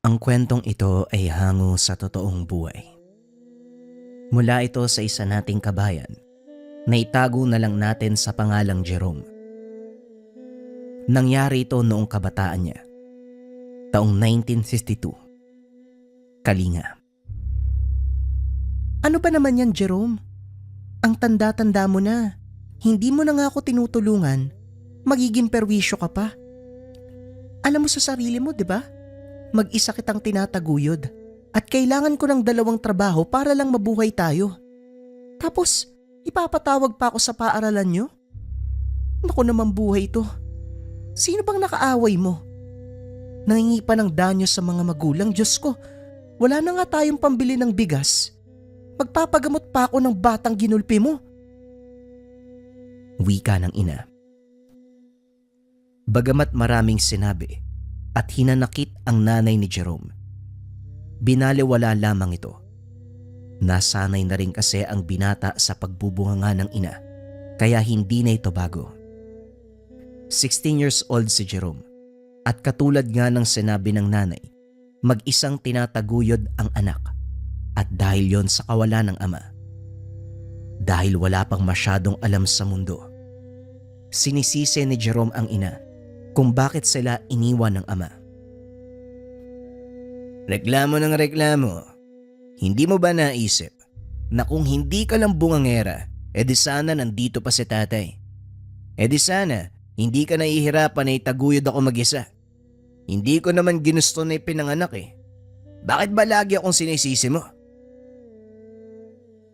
Ang kwentong ito ay hango sa totoong buhay. Mula ito sa isa nating kabayan na itago na lang natin sa pangalang Jerome. Nangyari ito noong kabataan niya, taong 1962. Kalinga. Ano ba naman yan, Jerome? Ang tanda-tanda mo na. Hindi mo na nga ako tinutulungan. Magiging perwisyo ka pa. Alam mo sa sarili mo, di ba? Mag-isa kitang tinataguyod. At kailangan ko ng 2 trabaho para lang mabuhay tayo. Tapos, ipapatawag pa ako sa paaralan nyo? Naku naman buhay to. Sino bang nakaaway mo? Nangingi pa ng danyo sa mga magulang, Diyos ko. Wala na nga tayong pambili ng bigas. Magpapagamot pa ako ng batang ginulpi mo. Wika ng ina. Bagamat maraming sinabi at hinanakit ang nanay ni Jerome, binaliwala lamang ito. Nasanay na rin kasi ang binata sa pagbubunganga ng ina, kaya hindi na ito bago. 16 years old si Jerome at katulad nga ng sinabi ng nanay, mag-isang tinataguyod ang anak at dahil yon sa kawalan ng ama. Dahil wala pang masyadong alam sa mundo, sinisisi ni Jerome ang ina kung bakit sila iniwan ng ama. Reklamo ng reklamo. Hindi mo ba naisip na kung hindi ka lang bungangera, edi sana nandito pa si tatay? Edi sana hindi ka nahihirapan na itaguyod ako mag-isa. Hindi ko naman ginusto na ipinanganak eh. Bakit ba lagi akong sinisisi mo?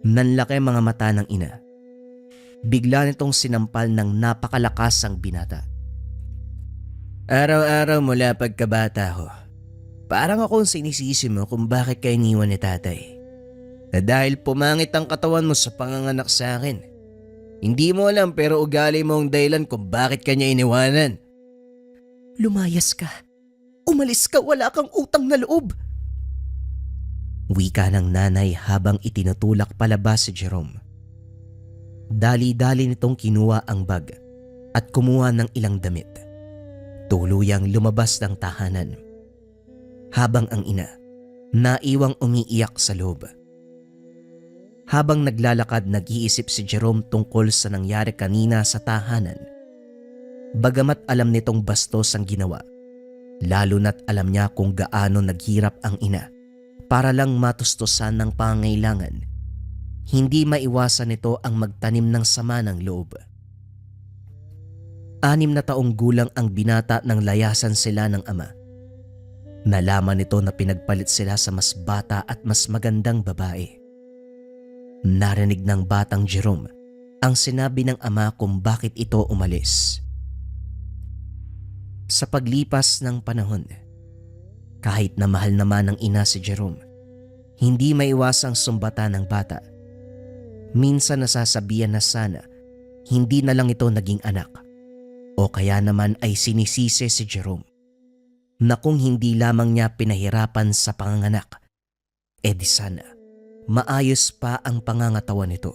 Nanlaki mga mata ng ina. Bigla nitong sinampal ng napakalakas ang binata. Araw-araw mula pagkabata ko, parang akong sinisisi mo kung bakit ka iniwan ni tatay. Na dahil pumangit ang katawan mo sa panganganak sa akin. Hindi mo alam pero ugali mo ang dahilan kung bakit kanya iniwanan. Lumayas ka. Umalis ka, wala kang utang na loob. Wika ng nanay habang itinutulak palabas si Jerome. Dali-dali nitong kinuha ang bag at kumuha ng ilang damit. Tuluyang lumabas ng tahanan. Habang ang ina, naiwang umiiyak sa loob. Habang naglalakad, nag-iisip si Jerome tungkol sa nangyari kanina sa tahanan. Bagamat alam nitong bastos ang ginawa, lalo na't alam niya kung gaano naghirap ang ina para lang matustusan ng pangangailangan, hindi maiwasan nito ang magtanim ng sama ng loob. 6 na taong gulang ang binata nang layasan sila ng ama. Nalaman nito na pinagpalit sila sa mas bata at mas magandang babae. Narinig ng batang Jerome ang sinabi ng ama kung bakit ito umalis. Sa paglipas ng panahon, kahit na mahal naman ng ina si Jerome, hindi maiwasang sumbatan ng bata. Minsan nasasabihan na sana hindi na lang ito naging anak o kaya naman ay sinisisi si Jerome na kung hindi lamang niya pinahirapan sa panganganak, edi sana maayos pa ang pangangatawan nito.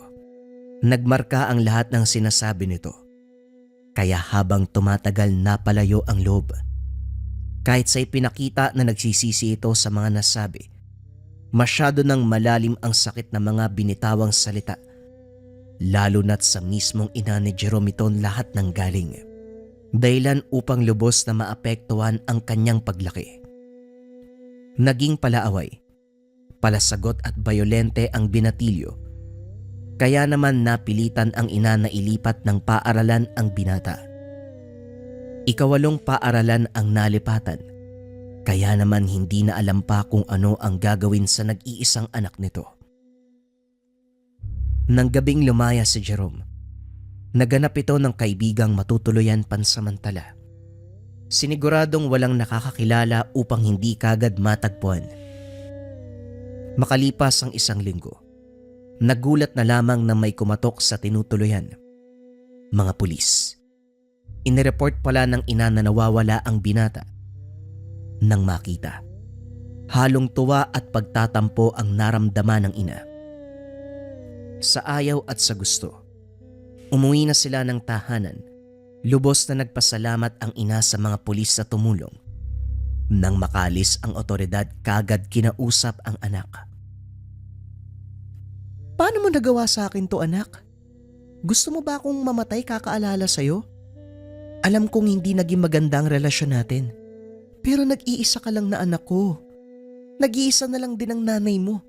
Nagmarka ang lahat ng sinasabi nito. Kaya habang tumatagal napalayo ang loob. Kahit sa ipinakita na nagsisisi ito sa mga nasabi, masyado nang malalim ang sakit ng mga binitawang salita. Lalo na't sa mismong ina ni Jerome ito lahat ng galing. Dahilan upang lubos na maapektuhan ang kanyang paglaki. Naging palaaway, palasagot at bayolente ang binatilyo. Kaya naman napilitan ang ina na ilipat ng paaralan ang binata. 8 paaralan ang nalipatan. Kaya naman hindi na alam pa kung ano ang gagawin sa nag-iisang anak nito. Nang gabing lumaya si Jerome, naganap ito ng kaibigang matutuluyan pansamantala. Siniguradong walang nakakakilala upang hindi kagad matagpuan. Makalipas ang 1 linggo, nagulat na lamang na may kumatok sa tinutuluyan. Mga pulis. Inireport pala ng ina na nawawala ang binata. Nang makita, halong tuwa at pagtatampo ang naramdaman ng ina. Sa ayaw at sa gusto, umuwi na sila ng tahanan. Lubos na nagpasalamat ang ina sa mga pulis sa tumulong. Nang makalis ang otoridad, kagad kinausap ang anak. Paano mo nagawa sa akin to, anak? Gusto mo ba akong mamatay kakaalala sa'yo? Alam kong hindi naging maganda ang relasyon natin. Pero nag-iisa ka lang na anak ko. Nag-iisa na lang din ang nanay mo.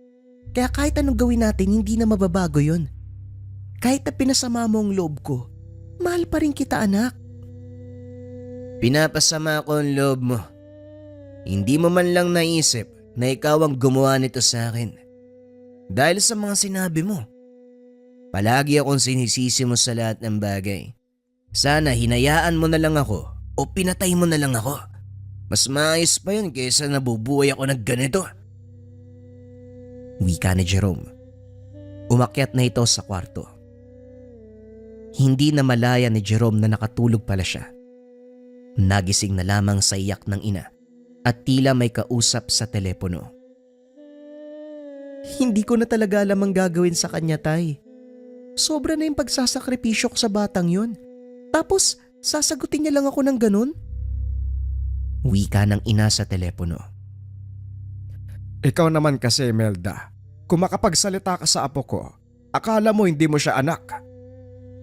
Kaya kahit anong gawin natin, hindi na mababago yon. Kahit na pinasama mo ang loob ko, mahal pa rin kita, anak. Pinapasama ko ang loob mo. Hindi mo man lang naisip na ikaw ang gumawa nito sa akin. Dahil sa mga sinabi mo. Palagi akong sinisisi mo sa lahat ng bagay. Sana hinayaan mo na lang ako o pinatay mo na lang ako. Mas maayos pa yun kaysa nabubuhay ako ng ganito. Wika ni Jerome. Umakyat na ito sa kwarto. Hindi na malaya ni Jerome na nakatulog pala siya. Nagising na lamang sa iyak ng ina at tila may kausap sa telepono. Hindi ko na talaga alam ang gagawin sa kanya, tay. Sobra na yung pagsasakripisyo ko sa batang yon. Tapos, sasagutin niya lang ako ng ganun? Wika ng ina sa telepono. Ikaw naman kasi, Imelda. Kung makapagsalita ka sa apo ko, akala mo hindi mo siya anak.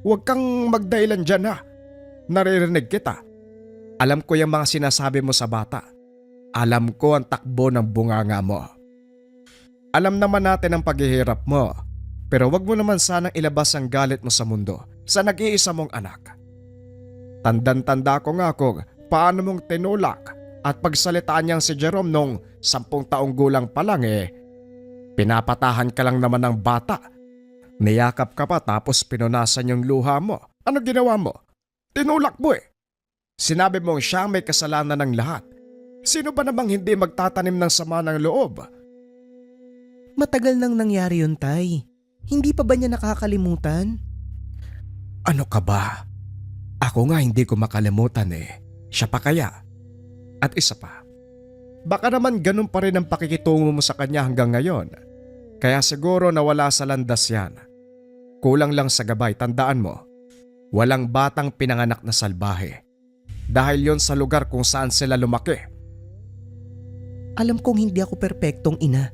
Huwag kang magdahilan dyan ha. Naririnig kita. Alam ko yung mga sinasabi mo sa bata. Alam ko ang takbo ng bunganga mo. Alam naman natin ang paghihirap mo. Pero wag mo naman sanang ilabas ang galit mo sa mundo sa nag-iisa mong anak. Tandan-tanda ko nga kung paano mong tinulak at pagsalitaan niyang si Jerome nung 10 taong gulang pa lang pinapatahan ka lang naman ng bata. Niyakap ka pa tapos pinunasan yung luha mo. Ano ginawa mo? Tinulak mo Sinabi mong siya may kasalanan ng lahat. Sino ba namang hindi magtatanim ng sama ng loob? Matagal nang nangyari yun, tay. Hindi pa ba niya nakakalimutan? Ano ka ba? Ako nga hindi ko makalimutan Siya pa kaya? At isa pa. Baka naman ganun pa rin ang pakikitungo mo sa kanya hanggang ngayon. Kaya siguro nawala sa landas yan. Kulang lang sa gabay, tandaan mo. Walang batang pinanganak na salbahe. Dahil yon sa lugar kung saan sila lumaki. Alam kong hindi ako perpektong ina.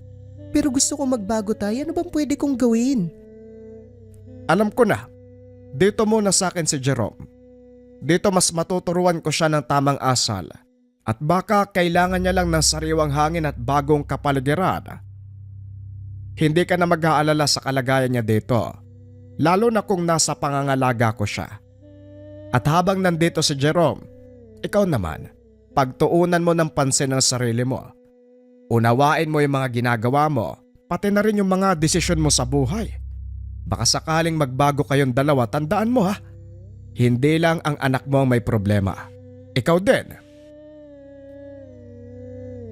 Pero gusto kong magbago, tay. Ano bang pwede kong gawin? Alam ko na. Dito muna sa akin si Jerome. Dito mas matuturuan ko siya ng tamang asal. At baka kailangan niya lang ng sariwang hangin at bagong kapaligiran. Hindi ka na mag-aalala sa kalagayan niya dito. Lalo na kung nasa pangangalaga ko siya. At habang nandito si Jerome, ikaw naman, pagtuunan mo ng pansin ang sarili mo. Unawain mo yung mga ginagawa mo, pati na rin yung mga desisyon mo sa buhay. Baka sakaling magbago kayong dalawa, tandaan mo ha. Hindi lang ang anak mo ang may problema. Ikaw din.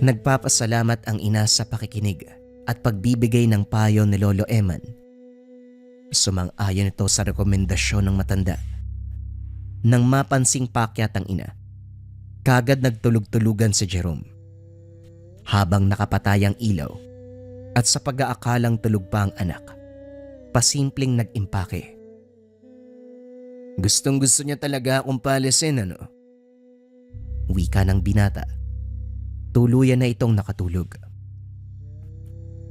Nagpapasalamat ang ina sa pakikinig at pagbibigay ng payo ni Lolo Eman. Sumang-ayon ito sa rekomendasyon ng matanda. Nang mapansing pakyat ang ina, kagad nagtulog-tulugan si Jerome. Habang nakapatay ang ilaw at sa pag-aakalang tulog pa ang anak, pasimpleng nag-impake. Gustong-gusto niya talaga akong palisin, ano? Wika ng binata. Tuluyan na itong nakatulog.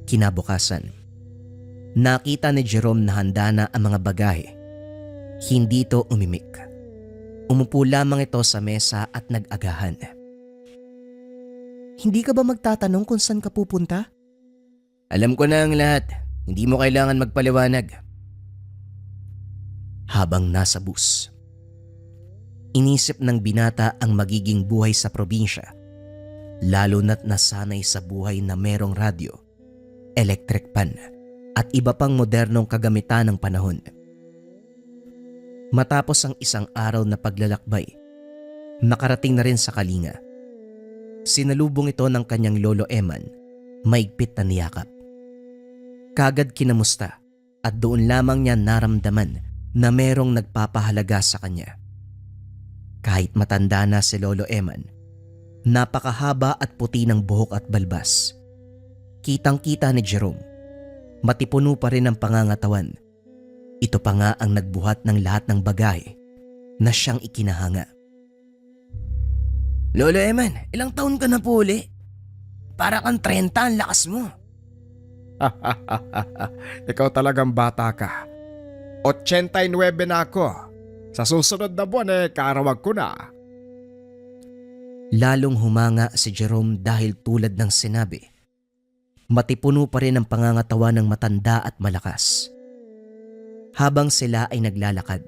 Kinabukasan, nakita ni Jerome na handa na ang mga bagahe. Hindi ito umimik. Umupo lamang ito sa mesa at nag-agahan. Hindi ka ba magtatanong kung saan ka pupunta? Alam ko na ang lahat. Hindi mo kailangan magpaliwanag. Habang nasa bus, inisip ng binata ang magiging buhay sa probinsya, lalo na't nasanay sa buhay na merong radyo, electric pan at iba pang modernong kagamitan ng panahon. Matapos ang isang araw na paglalakbay, nakarating na rin sa Kalinga. Sinalubong ito ng kanyang lolo Eman, maigpit na niyakap. Kagad kinamusta at doon lamang niya naramdaman na merong nagpapahalaga sa kanya. Kahit matanda na si Lolo Eman, napakahaba at puti ng buhok at balbas. Kitang-kita ni Jerome, matipuno pa rin ang pangangatawan. Ito pa nga ang nagbuhat ng lahat ng bagay na siyang ikinahanga. Lolo Eman, ilang taon ka na po uli? Para kang 30 ang lakas mo. Ikaw talagang bata ka. 89 na ako. Sa susunod na buwan karawag ko na. Lalong humanga si Jerome dahil tulad ng sinabi, matipuno pa rin ang pangangatawa ng matanda at malakas. Habang sila ay naglalakad,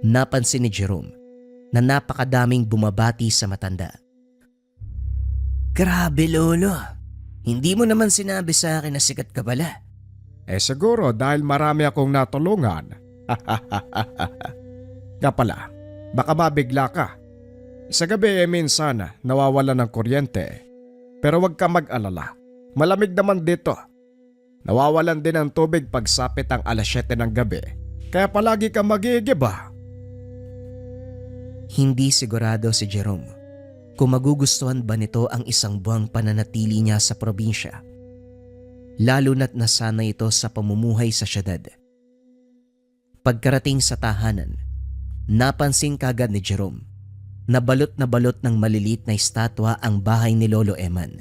napansin ni Jerome na napakadaming bumabati sa matanda. Grabe lolo, hindi mo naman sinabi sa akin na sikat ka pala. Siguro dahil marami akong natulungan. Nga pala, baka mabigla ka. Sa gabi minsan nawawalan ng kuryente. Pero wag ka mag-alala, malamig naman dito. Nawawalan din ng tubig pagsapit ang alas 7 ng gabi. Kaya palagi ka magigiba. Hindi sigurado si Jerome kung magugustuhan ba nito ang isang buwang pananatili niya sa probinsya. Lalo na't nasanay ito sa pamumuhay sa syudad. Pagkarating sa tahanan, napansin kagad ni Jerome na balot ng malilit na estatwa ang bahay ni Lolo Eman.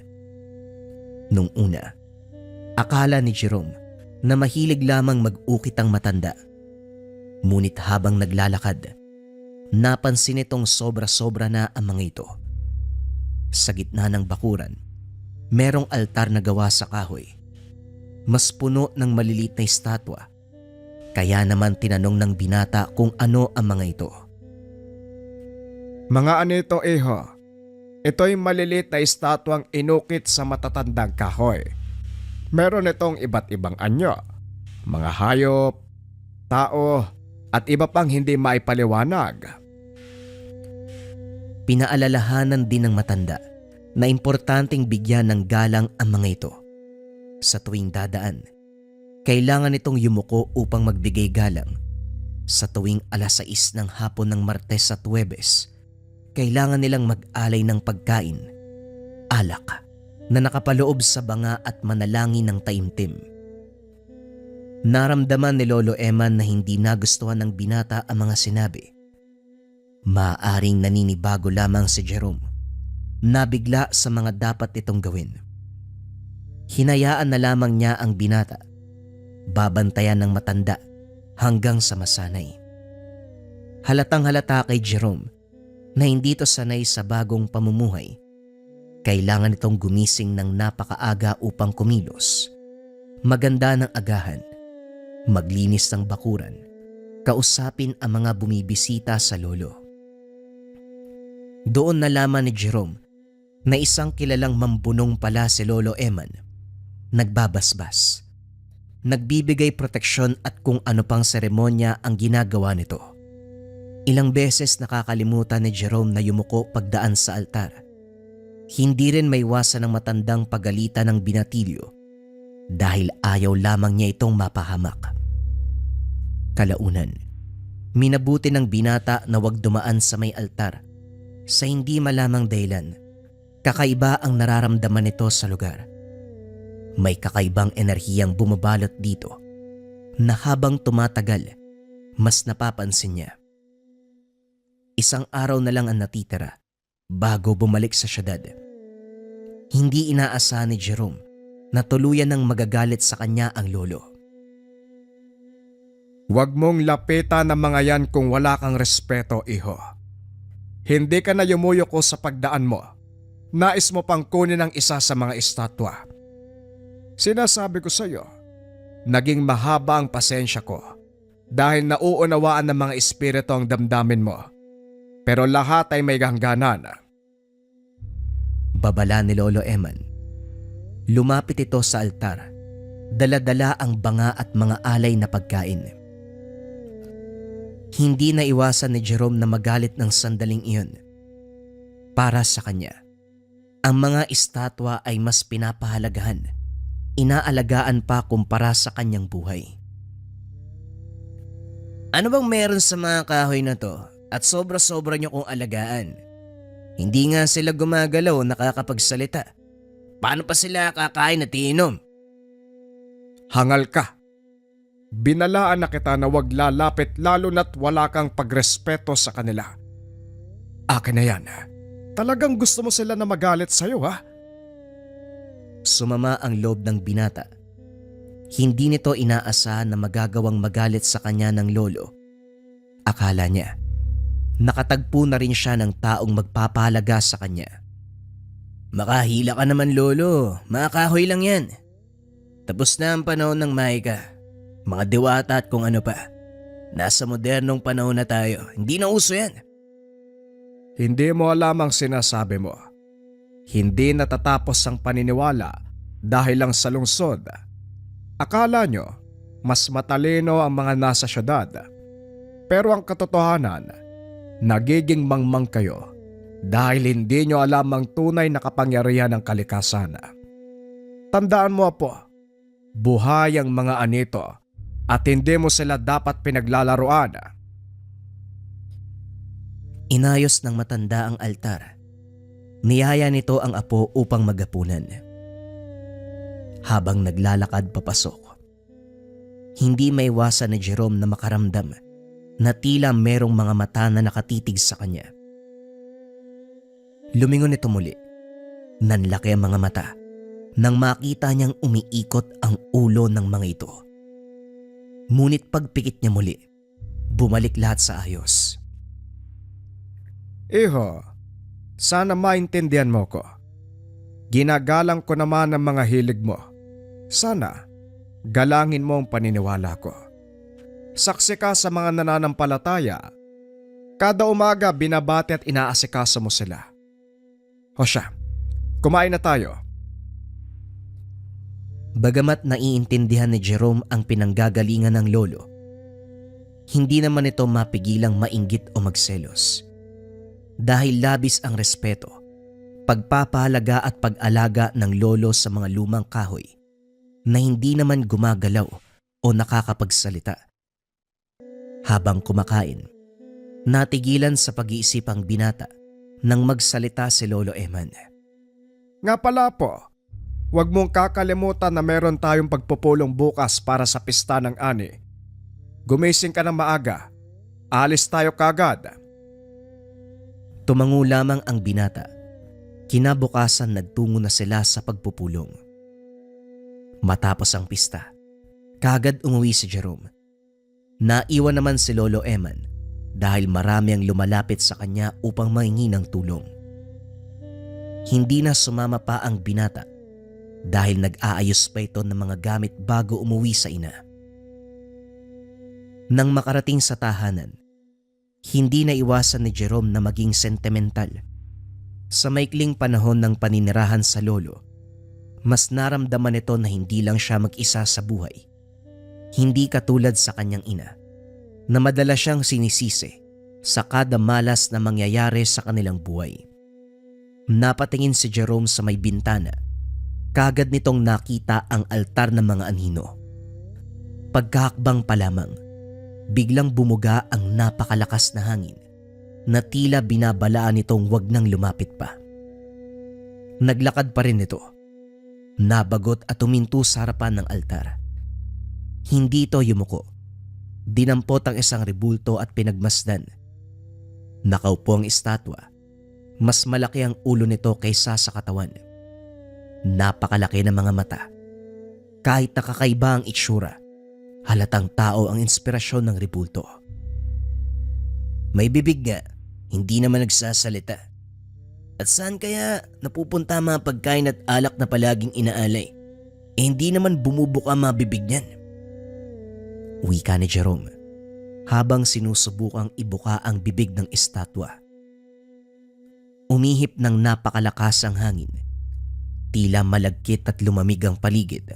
Nung una, akala ni Jerome na mahilig lamang mag-ukit ang matanda. Ngunit habang naglalakad, napansin itong sobra-sobra na ang mga ito. Sa gitna ng bakuran, merong altar na gawa sa kahoy. Mas puno ng malilit na estatwa. Kaya naman tinanong ng binata kung ano ang mga ito. Mga ano ito, iho? Ito'y maliliit na estatwang inukit sa matatandang kahoy. Meron itong iba't ibang anyo, mga hayop, tao, at iba pang hindi maipaliwanag. Pinaalalahanan din ng matanda na importanteng bigyan ng galang ang mga ito. Sa tuwing dadaan, kailangan itong yumuko upang magbigay galang. Sa tuwing alas 6 ng hapon ng Martes at Huwebes, kailangan nilang mag-alay ng pagkain, alak, na nakapaloob sa banga at manalangin ng taimtim. Naramdaman ni Lolo Eman na hindi nagustuhan ng binata ang mga sinabi. Maaaring naninibago lamang si Jerome, nabigla sa mga dapat itong gawin. Hinayaan na lamang niya ang binata, babantayan ng matanda hanggang sa masanay. Halatang halata kay Jerome na hindi ito sanay sa bagong pamumuhay. Kailangan itong gumising ng napakaaga upang kumilos, maganda ng agahan, maglinis ng bakuran, kausapin ang mga bumibisita sa lolo. Doon nalaman ni Jerome na isang kilalang mambunong pala si Lolo Eman. Nagbabasbas, nagbibigay proteksyon at kung ano pang seremonya ang ginagawa nito. Ilang beses nakakalimutan ni Jerome na yumuko pagdaan sa altar. Hindi rin maiwasan ng matandang pagalitan ng binatilyo dahil ayaw lamang niya itong mapahamak. Kalaunan, minabuti ng binata na wag dumaan sa may altar sa hindi malamang dahilan. Kakaiba ang nararamdaman nito sa lugar. May kakaibang enerhiyang bumabalot dito na habang tumatagal, mas napapansin niya. Isang araw na lang ang natitira bago bumalik sa syudad. Hindi inaasahan ni Jerome na tuluyan ng magagalit sa kanya ang lolo. Huwag mong lapitan ng mga yan kung wala kang respeto, iho. Hindi ka na yumuyoko sa pagdaan mo. Nais mo pang kunin ang isa sa mga estatwa. Sinasabi ko sa iyo, naging mahaba ang pasensya ko dahil nauunawaan ng mga espiritu ang damdamin mo. Pero lahat ay may hangganan. Babala ni Lolo Eman. Lumapit ito sa altar. Dala-dala ang banga at mga alay na pagkain. Hindi na iwasan ni Jerome na magalit ng sandaling iyon. Para sa kanya, ang mga estatwa ay mas pinapahalagahan, inaalagaan pa kumpara sa kanyang buhay. Ano bang meron sa mga kahoy na to at sobra-sobra niyo kong alagaan? Hindi nga sila gumagalaw o nakakapagsalita. Paano pa sila kakain at iinom? Hangal ka. Binalaan na kita na wag lalapit lalo na't wala kang pagrespeto sa kanila. Akin na yan. Talagang gusto mo sila na magalit sa'yo, ha? Sumama ang loob ng binata. Hindi nito inaasahan na magagawang magalit sa kanya ng lolo. Akala niya, nakatagpo na rin siya ng taong magpapahalaga sa kanya. Makahila ka naman lolo, makakahoy lang yan. Tapos na ang panahon ng Maika, mga diwata at kung ano pa. Nasa modernong panahon na tayo, hindi na uso yan. Hindi mo alam ang sinasabi mo. Hindi natatapos ang paniniwala dahil lang sa lungsod. Akala nyo, mas matalino ang mga nasa syudad. Pero ang katotohanan, nagiging mangmang kayo dahil hindi nyo alam ang tunay na kapangyarihan ng kalikasan. Tandaan mo po, buhay ang mga anito at hindi mo sila dapat pinaglalaruan. Inayos ng matanda ang altar. Niyaya nito ang apo upang magapunan. Habang naglalakad papasok, hindi maiwasan ni Jerome na makaramdam na tila merong mga mata na nakatitig sa kanya. Lumingon ito muli. Nanlaki ang mga mata nang makita niyang umiikot ang ulo ng mga ito. Ngunit pagpikit niya muli, bumalik lahat sa ayos. Iho, sana maintindihan mo ko. Ginagalang ko naman ang mga hilig mo. Sana, galangin mo ang paniniwala ko. Saksi ka sa mga nananampalataya. Kada umaga binabati at inaasikaso mo sila. O siya, kumain na tayo. Bagamat naiintindihan ni Jerome ang pinanggagalingan ng lolo, hindi naman ito mapigilang mainggit o magselos. Dahil labis ang respeto, pagpapahalaga at pag-alaga ng lolo sa mga lumang kahoy na hindi naman gumagalaw o nakakapagsalita. Habang kumakain, natigilan sa pag-iisip ang binata nang magsalita si Lolo Eman. Nga pala po, huwag mong kakalimutan na meron tayong pagpupulong bukas para sa pista ng ani. Gumising ka ng maaga. Alis tayo kagad. Tumango lamang ang binata. Kinabukasan nagtungo na sila sa pagpupulong. Matapos ang pista, kaagad umuwi si Jerome. Naiwan naman si Lolo Eman dahil marami ang lumalapit sa kanya upang mahingi ng tulong. Hindi na sumama pa ang binata dahil nag-aayos pa ito ng mga gamit bago umuwi sa ina. Nang makarating sa tahanan, hindi na iwasan ni Jerome na maging sentimental. Sa maikling panahon ng paninirahan sa lolo, mas naramdaman nito na hindi lang siya mag-isa sa buhay. Hindi katulad sa kanyang ina, na madalas siyang sinisisi sa kada malas na mangyayari sa kanilang buhay. Napatingin si Jerome sa may bintana. Kaagad nitong nakita ang altar ng mga anhino. Pagkahakbang pa lamang, biglang bumuga ang napakalakas na hangin na tila binabalaan nitong wag nang lumapit pa. Naglakad pa rin ito. Nabagot at tuminto sa harapan ng altar. Hindi ito yumuko. Dinampot ang isang rebulto at pinagmasdan. Nakaupo ang estatwa. Mas malaki ang ulo nito kaysa sa katawan. Napakalaki ng mga mata. Kahit nakakaiba ang itsura, halatang tao ang inspirasyon ng rebulto. May bibig nga, hindi naman nagsasalita. At saan kaya napupunta mga pagkain at alak na palaging inaalay? Hindi naman bumubuka mabibig niyan. Wika ni Jerome habang sinusubukang ibuka ang bibig ng estatwa. Umihip ng napakalakas ang hangin. Tila malagkit at lumamig ang paligid.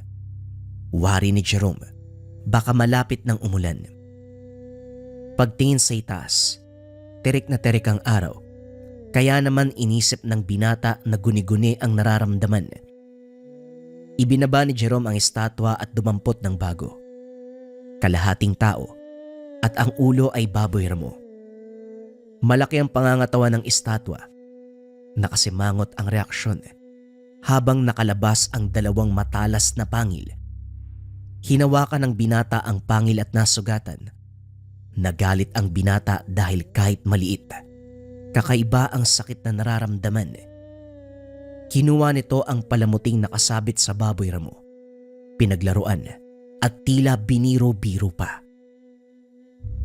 Wari ni Jerome, baka malapit ng umulan. Pagtingin sa itaas, tirik na tirik ang araw. Kaya naman inisip ng binata na guni-guni ang nararamdaman. Ibinaba ni Jerome ang estatwa at dumampot ng bago. Kalahating tao at ang ulo ay baboy ramo. Malaki ang pangangatawan ng estatwa. Nakasimangot ang reaksyon habang nakalabas ang dalawang matalas na pangil. Hinawakan ng binata ang pangil at nasugatan. Nagalit ang binata dahil kahit maliit, Kakaiba ang sakit na nararamdaman. Kinuha nito ang palamuting nakasabit sa baboy ramo, pinaglaruan at tila biniro-biro pa.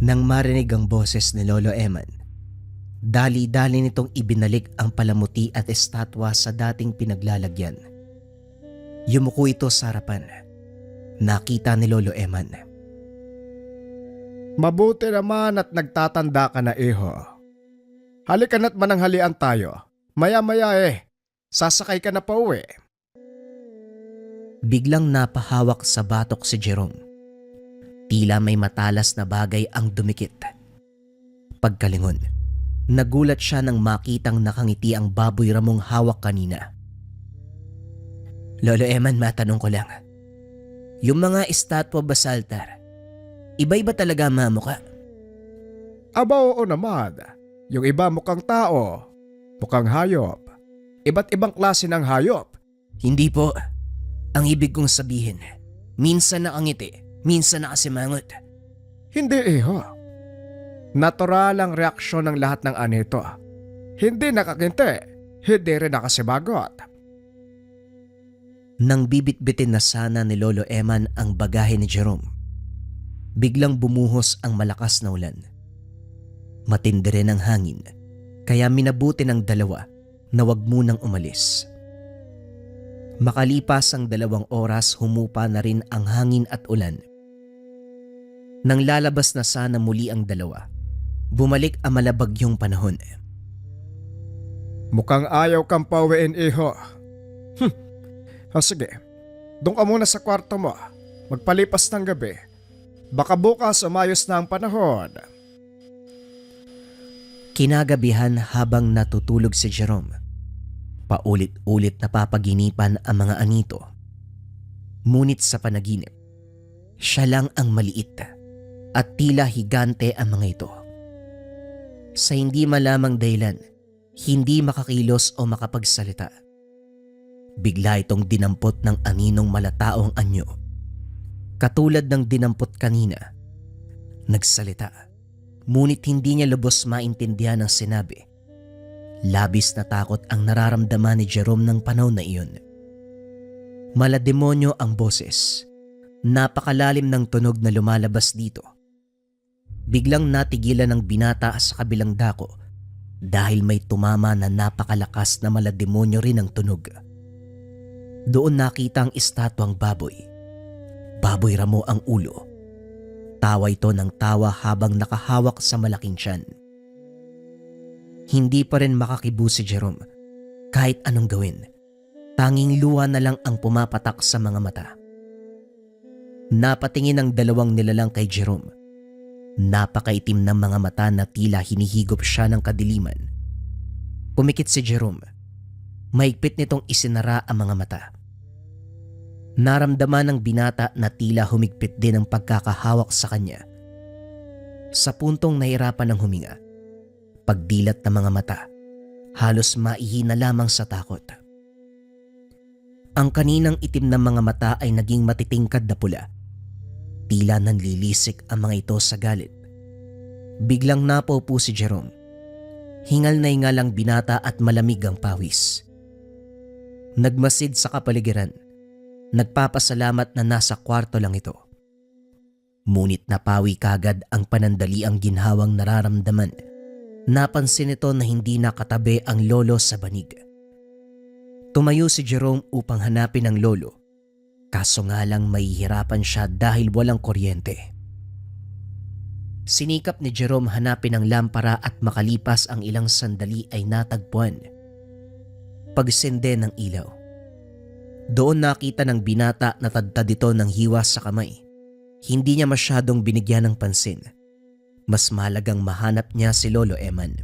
Nang marinig ang boses ni Lolo Eman, dali-dali nitong ibinalik ang palamuti at estatwa sa dating pinaglalagyan. Yumuko ito sa harapan. Nakita ni Lolo Eman. Mabuti naman at nagtatanda ka na, iho. Halika na't mananghalian tayo. Maya-maya sasakay ka na pa uwi. Biglang napahawak sa batok si Jerome. Tila may matalas na bagay ang dumikit. Pagkalingon, nagulat siya nang makitang nakangiti ang baboy ramong hawak kanina. Lolo Eman, matanong ko lang. Yung mga estatwa ba sa altar, iba-iba talaga ang mga mukha? Aba, oo naman. Yung iba mukhang tao, mukhang hayop. Iba't ibang klase ng hayop. Hindi po. Ang ibig kong sabihin, minsan nakangiti, minsan nakasimangot. Hindi, iho. Natural ang reaksyon ng lahat ng anito. Hindi nakakinti, hindi rin nakasibagot. Nang bibit-bitin na sana ni Lolo Eman ang bagahe ni Jerome, biglang bumuhos ang malakas na ulan. Matindi rin ang hangin, kaya minabuti ng dalawa na wag munang umalis. Makalipas ang 2 oras, humupa na rin ang hangin at ulan. Nang lalabas na sana muli ang dalawa, bumalik ang malabagyong panahon. Mukhang ayaw kang pauwiin, iho. Sige, doon ka muna sa kwarto mo. Magpalipas ng gabi. Baka bukas umayos na ang panahon. Kinagabihan habang natutulog si Jerome, paulit-ulit napapaginipan ang mga anito. Ngunit sa panaginip, siya lang ang maliit at tila higante ang mga ito. Sa hindi malamang dahilan, hindi makakilos o makapagsalita. Bigla itong dinampot ng aninong malataong anyo. Katulad ng dinampot kanina, nagsalita, ngunit hindi niya lubos maintindihan ang sinabi. Labis na takot ang nararamdaman ni Jerome ng panahon na iyon. Malademonyo ang boses. Napakalalim ng tunog na lumalabas dito. Biglang natigilan ng binata sa kabilang dako dahil may tumama na napakalakas na malademonyo rin ang tunog. Doon nakita ang estatwang baboy. Baboy ramo ang ulo. Tawa ito ng tawa habang nakahawak sa malaking tiyan. Hindi pa rin makakibo si Jerome kahit anong gawin. Tanging luha na lang ang pumapatak sa mga mata. Napatingin ang 2 nilalang kay Jerome. Napakaitim ng mga mata na tila hinihigop siya ng kadiliman. Pumikit si Jerome. Mahigpit nitong isinara ang mga mata. Naramdaman ng binata na tila humigpit din ang pagkakahawak sa kanya. Sa puntong nahirapan ng huminga, pagdilat ng mga mata, halos maihina lamang sa takot. Ang kaninang itim ng mga mata ay naging matitingkad na pula. Tila nanlilisik ang mga ito sa galit. Biglang napaupo si Jerome. Hingal na hingal ang binata at malamig ang pawis. Nagmasid sa kapaligiran. Nagpapasalamat na nasa kwarto lang ito. Ngunit napawi kagad ang panandaliang ginhawang nararamdaman. Napansin ito na hindi nakatabi ang lolo sa banig. Tumayo si Jerome upang hanapin ang lolo. Kaso nga lang mahihirapan siya dahil walang kuryente. Sinikap ni Jerome hanapin ang lampara at makalipas ang ilang sandali ay natagpuan. Pagsende ng ilaw. Doon nakita ng binata na tadtad ito ng hiwa sa kamay. Hindi niya masyadong binigyan ng pansin. Mas mahalagang mahanap niya si Lolo Eman.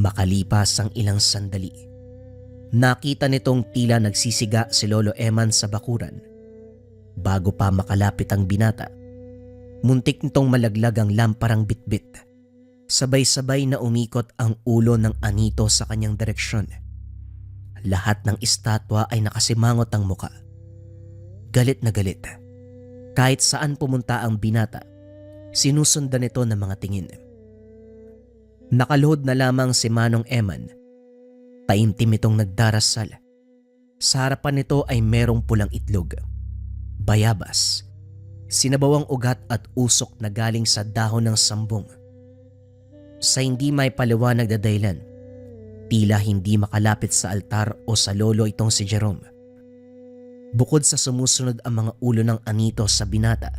Makalipas ang ilang sandali, nakita nitong tila nagsisiga si Lolo Eman sa bakuran. Bago pa makalapit ang binata, muntik nitong malaglag ang lamparang bitbit. Sabay-sabay na umikot ang ulo ng anito sa kanyang direksyon. Lahat ng estatwa ay nakasimangot ang muka. Galit na galit. Kahit saan pumunta ang binata, sinusundan ito ng mga tingin. Nakaluhod na lamang si Manong Eman. Taimtim itong nagdarasal. Sa harapan nito ay merong pulang itlog, bayabas, sinabawang ugat at usok na galing sa dahon ng sambong. Sa hindi may paliwanag na dahilan, tila hindi makalapit sa altar o sa lolo itong si Jerome. Bukod sa sumusunod ang mga ulo ng anito sa binata,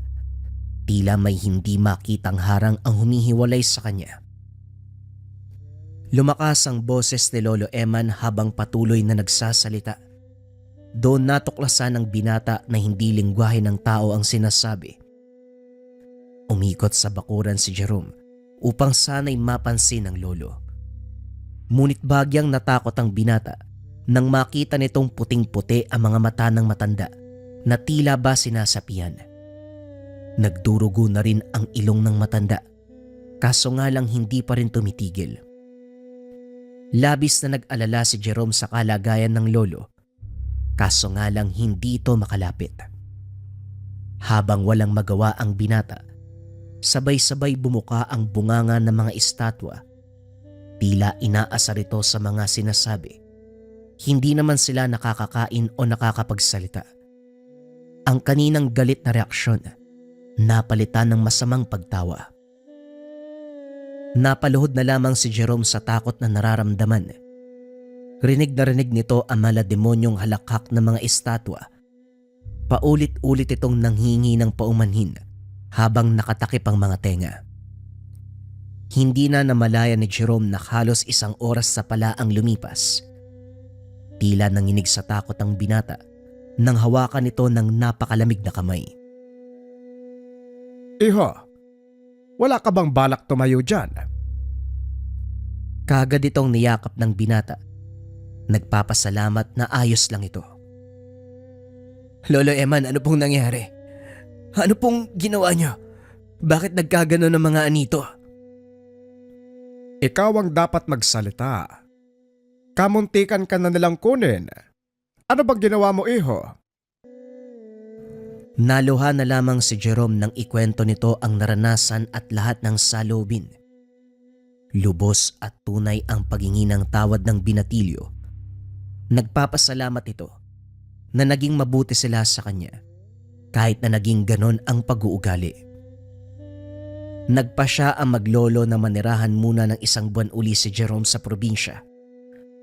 tila may hindi makitang harang ang humihiwalay sa kanya. Lumakas ang boses ni Lolo Eman habang patuloy na nagsasalita. Doon natuklasan ng binata na hindi lingwahe ng tao ang sinasabi. Umikot sa bakuran si Jerome upang sana'y mapansin ng lolo. Ngunit bagyang natakot ang binata nang makita nitong puting-puti ang mga mata ng matanda na tila ba sinasapian. Nagdurugo na rin ang ilong ng matanda, kaso nga lang hindi pa rin tumitigil. Labis na nag-alala si Jerome sa kalagayan ng lolo, kaso nga lang hindi ito makalapit. Habang walang magawa ang binata, sabay-sabay bumuka ang bunganga ng mga estatwa. Tila inaasar ito sa mga sinasabi. Hindi naman sila nakakakain o nakakapagsalita. Ang kaninang galit na reaksyon, napalitan ng masamang pagtawa. Napaluhod na lamang si Jerome sa takot na nararamdaman. Rinig na rinig nito ang malademonyong halakhak ng mga estatwa. Paulit-ulit itong nanghingi ng paumanhin habang nakatakip ang mga tenga. Hindi na namalaya ni Jerome na halos 1 oras sa pala ang lumipas. Tila nanginig sa takot ang binata nang hawakan ito ng napakalamig na kamay. Iho, wala ka bang balak tumayo dyan? Kaagad itong niyakap ng binata. Nagpapasalamat na ayos lang ito. Lolo Eman, ano pong nangyari? Ano pong ginawa niyo? Bakit nagkagano ng mga anito? Ikaw ang dapat magsalita. Kamuntikan ka na nilang kunin. Ano bang ginawa mo, iho? Naluha na lamang si Jerome nang ikwento nito ang naranasan at lahat ng salubin. Lubos at tunay ang paghingi ng tawad ng binatilyo. Nagpapasalamat ito na naging mabuti sila sa kanya kahit na naging ganon ang pag-uugali. Nagpa siya ang maglolo na manirahan muna ng 1 buwan uli si Jerome sa probinsya.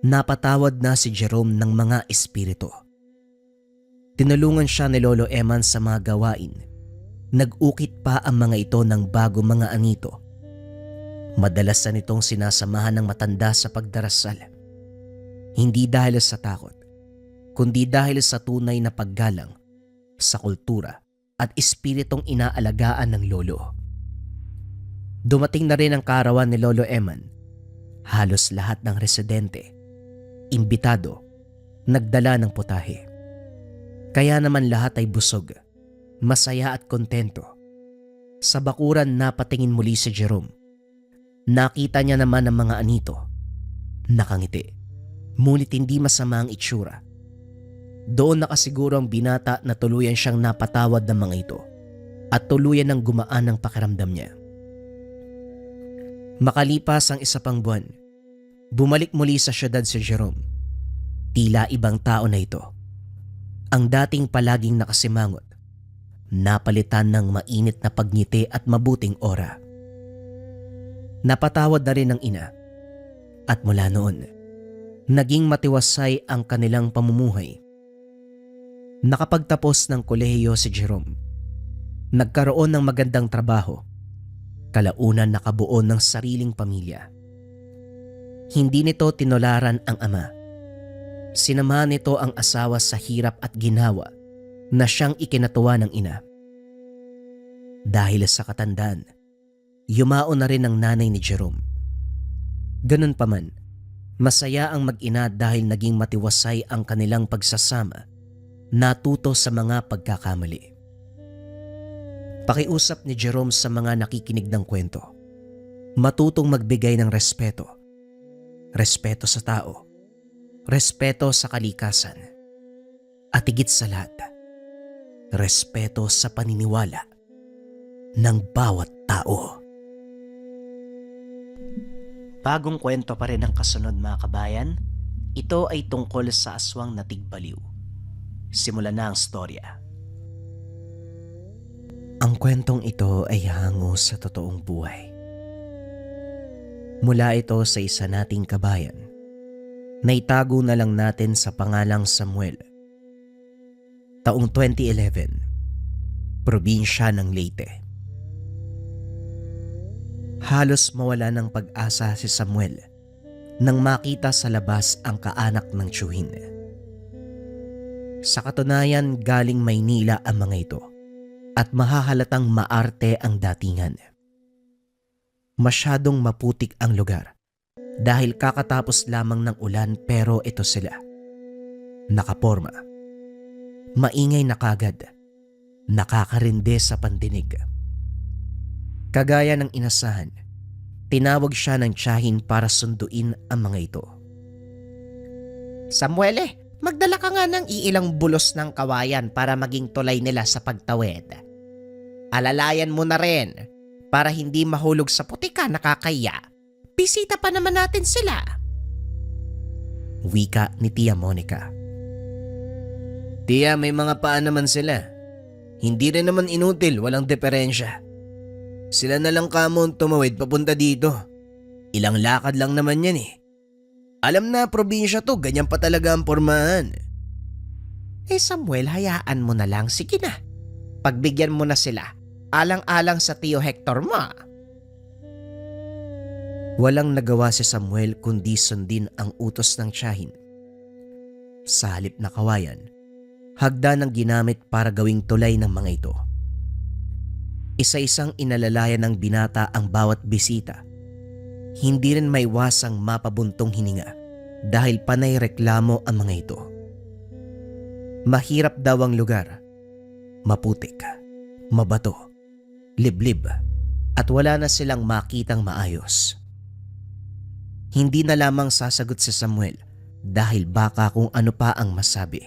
Napatawad na si Jerome ng mga espiritu. Tinulungan siya ni Lolo Eman sa mga gawain. Nag-ukit pa ang mga ito ng bago mga anito. Madalas na nitong sinasamahan ng matanda sa pagdarasal. Hindi dahil sa takot, kundi dahil sa tunay na paggalang sa kultura at espiritong inaalagaan ng lolo. Dumating na rin ang kaarawan ni Lolo Eman. Halos lahat ng residente, imbitado, nagdala ng putahe. Kaya naman lahat ay busog, masaya at kontento. Sa bakuran napatingin muli si Jerome. Nakita niya naman ang mga anito. Nakangiti. Ngunit hindi masama ang itsura. Doon nakasiguro ang binata na tuluyan siyang napatawad ng mga ito at tuluyan ng gumaan ang pakiramdam niya. Makalipas ang 1 pang buwan, bumalik muli sa syudad si Jerome. Tila ibang tao na ito. Ang dating palaging nakasimangot, napalitan ng mainit na pagngiti at mabuting aura. Napatawad na rin ng ina at mula noon, naging matiwasay ang kanilang pamumuhay. Nakapagtapos ng kolehiyo si Jerome. Nagkaroon ng magandang trabaho. Kalaunan nakabuo ng sariling pamilya. Hindi nito tinularan ang ama. Sinamahan nito ang asawa sa hirap at ginhawa na siyang ikinatuwa ng ina. Dahil sa katandaan, yumaon na rin ang nanay ni Jerome. Ganun pa man, masaya ang mag-ina dahil naging matiwasay ang kanilang pagsasama, natuto sa mga pagkakamali. Pakiusap ni Jerome sa mga nakikinig ng kwento. Matutong magbigay ng respeto. Respeto sa tao. Respeto sa kalikasan. At higit sa lahat, respeto sa paniniwala ng bawat tao. Bagong kwento pa rin ang kasunod mga kabayan. Ito ay tungkol sa aswang na tigbaliw. Simulan na ang storya. Ang kwentong ito ay hango sa totoong buhay. Mula ito sa isa nating kabayan. Naitago na lang natin sa pangalang Samuel. Taong 2011, probinsya ng Leyte. Halos mawala ng pag-asa si Samuel nang makita sa labas ang kaanak ng tiyuhin. Sa katunayan, galing Maynila ang mga ito at mahahalatang maarte ang datingan. Masyadong maputik ang lugar dahil kakatapos lamang ng ulan, pero ito sila. Nakaporma. Maingay na kagad. Nakakarindi sa pandinig. Kagaya ng inasahan, tinawag siya ng tiyahin para sunduin ang mga ito. Samuel, magdala ka nga ng iilang bulos ng kawayan para maging tulay nila sa pagtawid. Alalayan mo na rin para hindi mahulog sa putika, nakakaya. Bisita pa naman natin sila. Wika ni Tia Monica. Tia, may mga paan naman sila. Hindi rin naman inutil, walang diferensya. Sila na lang kamon tumawid papunta dito. Ilang lakad lang naman yan eh. Alam na, probinsya to, ganyan pa talaga ang pormahan. Samuel, hayaan mo na lang. Sige na. Pagbigyan mo na sila. Alang-alang sa Tio Hector mo. Walang nagawa si Samuel kundi sundin ang utos ng tiyahin. Sa halip na kawayan, hagdan ang ginamit para gawing tulay ng mga ito. Isa-isang inalalayan ng binata ang bawat bisita. Hindi rin maiwasang mapabuntong hininga dahil panay reklamo ang mga ito. Mahirap daw ang lugar. Maputik, mabato, liblib, at wala na silang makitang maayos. Hindi na lamang sasagot si Samuel dahil baka kung ano pa ang masabi.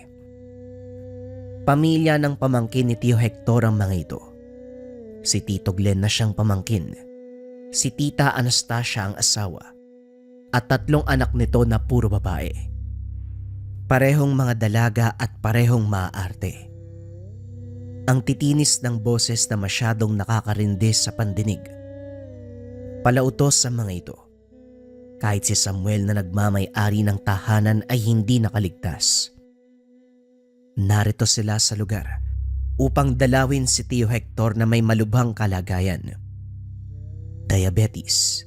Pamilya ng pamangkin ni Tio Hector ang mga ito. Si Tito Glenn na siyang pamangkin, si Tita Anastasia ang asawa, at 3 anak nito na puro babae. Parehong mga dalaga at parehong maaarte. Ang titinis ng boses na masyadong nakakarindi sa pandinig. Palautos sa mga ito. Kahit si Samuel na nagmamay-ari ng tahanan ay hindi nakaligtas. Narito sila sa lugar upang dalawin si Tio Hector na may malubhang kalagayan. Diabetes.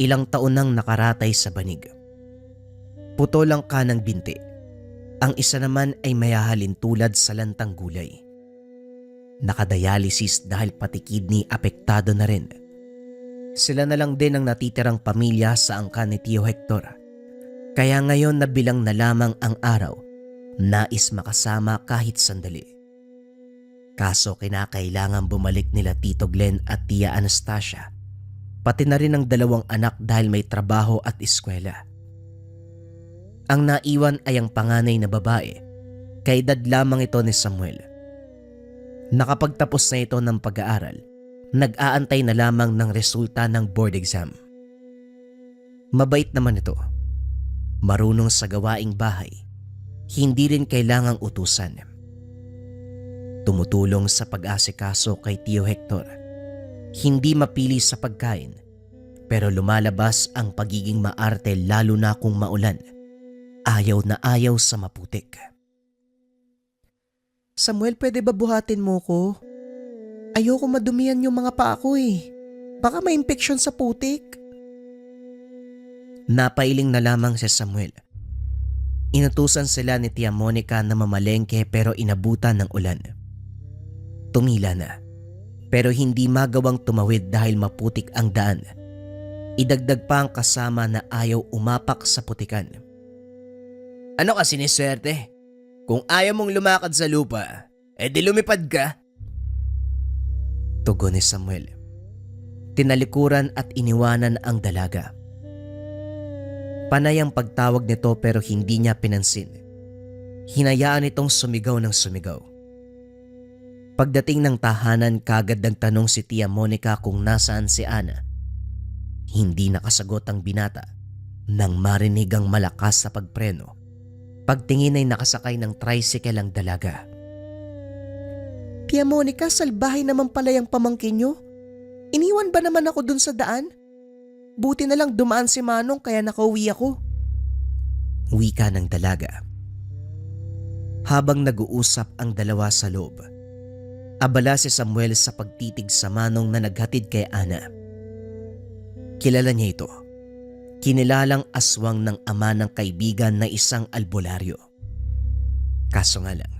Ilang taon nang nakaratay sa banig. Putol ang kanang binti. Ang isa naman ay mayahalin tulad sa lantang gulay. Nakadialysis dahil pati kidney apektado na rin. Sila na lang din ang natitirang pamilya sa angkan ni Tio Hector. Kaya ngayon na bilang na lamang ang araw, nais makasama kahit sandali. Kaso kinakailangan bumalik nila Tito Glenn at Tia Anastasia, pati na rin ang 2 anak dahil may trabaho at eskwela. Ang naiwan ay ang panganay na babae, kaedad lamang ito ni Samuel. Nakapagtapos na ito ng pag-aaral, nag-aantay na lamang ng resulta ng board exam. Mabait naman ito. Marunong sa gawaing bahay. Hindi rin kailangang utusan. Tumutulong sa pag-asikaso kay Tio Hector. Hindi mapili sa pagkain, pero lumalabas ang pagiging maarte lalo na kung maulan. Ayaw na ayaw sa maputik. Samuel, pwede ba buhatin mo ko? Ayoko madumihan yung mga paa ko eh. Baka may infeksyon sa putik. Napailing na lamang si Samuel. Inutusan sila ni Tia Monica na mamalengke pero inabutan ng ulan. Tumila na, pero hindi magawang tumawid dahil maputik ang daan. Idagdag pa ang kasama na ayaw umapak sa putikan. Ano kasi ni swerte? Kung ayaw mong lumakad sa lupa, edi lumipad ka. Tugon ni Samuel. Tinalikuran at iniwanan ang dalaga. Panay ang pagtawag nito pero hindi niya pinansin. Hinayaan itong sumigaw ng sumigaw. Pagdating ng tahanan, kagad nagtanong si Tia Monica kung nasaan si Ana. Hindi nakasagot ang binata nang marinig ang malakas sa pagpreno. Pagtingin ay nakasakay ng tricycle ang dalaga. Tia Monica, salbahay naman pala yung pamangkin nyo. Iniwan ba naman ako dun sa daan? Buti na lang dumaan si Manong kaya nakauwi ako. Wika ng dalaga. Habang nag-uusap ang dalawa sa loob, abala si Samuel sa pagtitig sa Manong na naghatid kay Ana. Kilala niya ito. Kinilalang aswang ng ama ng kaibigan na isang albularyo. Kaso nga lang,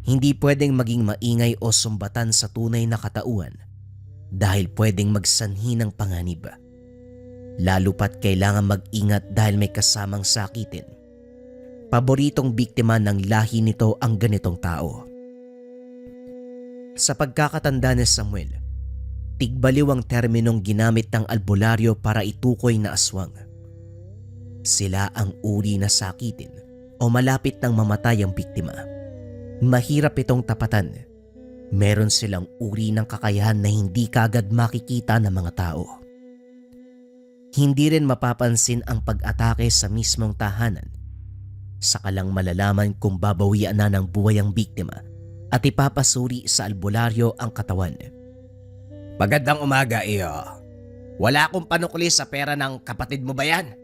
hindi pwedeng maging maingay o sumbatan sa tunay na katauhan dahil pwedeng magsanhi ng panganib. Lalo pat kailangan mag-ingat dahil may kasamang sakitin. Paboritong biktima ng lahi nito ang ganitong tao. Sa pagkakatanda ni Samuel, tigbaliw ang terminong ginamit ng albularyo para itukoy na aswang. Sila ang uri na sakitin o malapit ng mamatay ang biktima. Mahirap itong tapatan. Meron silang uri ng kakayahan na hindi kagad makikita ng mga tao. Hindi rin mapapansin ang pag-atake sa mismong tahanan. Saka lang malalaman kung babawian na ng buhay ang biktima at ipapasuri sa albularyo ang katawan. Magandang umaga, iyo. Wala akong panukli sa pera ng kapatid mo ba yan?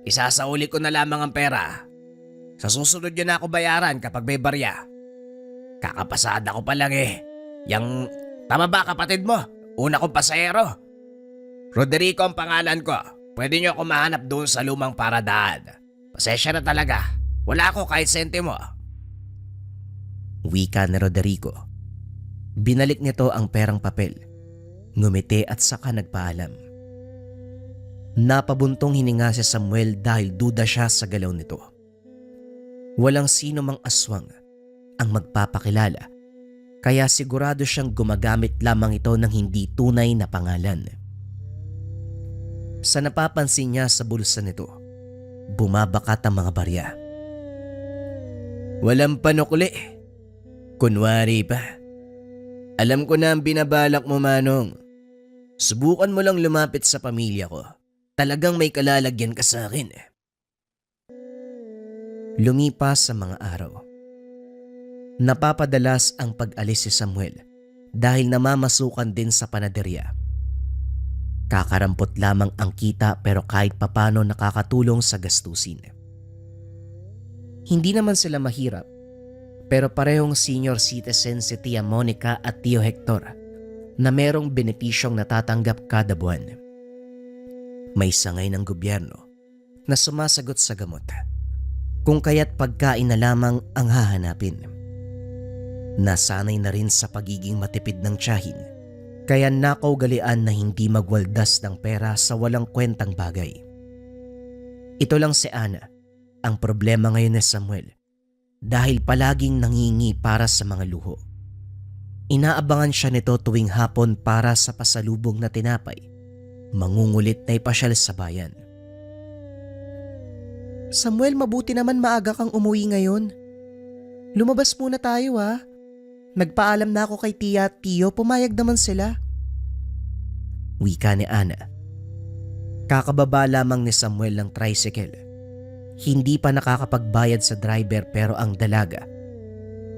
Isasauli ko na lamang ang pera. Sa susunod yun na ako bayaran kapag may barya. Kakapasada ko pa lang eh. Tama ba kapatid mo? Una kong pasahero. Roderico ang pangalan ko. Pwede niyo ako mahanap doon sa lumang paradaan. Pasensya na talaga. Wala ako kahit sentimo. Wika ni Roderico. Binalik nito ang perang papel. Ngumiti at saka nagpaalam. Napabuntong hininga si Samuel dahil duda siya sa galaw nito. Walang sino mang aswang ang magpapakilala, kaya sigurado siyang gumagamit lamang ito ng hindi tunay na pangalan. Sa napapansin niya sa bulsa nito, bumabakat ang mga barya. Walang panukli. Kunwari pa. Alam ko na ang binabalak mo, Manong. Subukan mo lang lumapit sa pamilya ko. Talagang may kalalagyan ka sa akin. Lumipas sa mga araw. Napapadalas ang pag-alis si Samuel dahil namamasukan din sa panaderya. Kakarampot lamang ang kita pero kahit papano nakakatulong sa gastusin. Hindi naman sila mahirap pero parehong senior citizen si Tia Monica at Tio Hector na merong benepisyong natatanggap kada buwan. May sangay ng gobyerno na sumasagot sa gamot, kung kaya't pagkain na lamang ang hahanapin. Nasanay na rin sa pagiging matipid ng tiyahin, kaya nakaugalian na hindi magwaldas ng pera sa walang kwentang bagay. Ito lang si Ana, ang problema ngayon ni Samuel, dahil palaging nangingi para sa mga luho. Inaabangan siya nito tuwing hapon para sa pasalubong na tinapay. Mangungulit na ipasyal sa bayan. Samuel, mabuti naman maaga kang umuwi ngayon. Lumabas muna tayo ha. Nagpaalam na ako kay Tia at Tio, pumayag naman sila. Wika ni Ana. Kakababa lamang ni Samuel ng tricycle. Hindi pa nakakapagbayad sa driver pero ang dalaga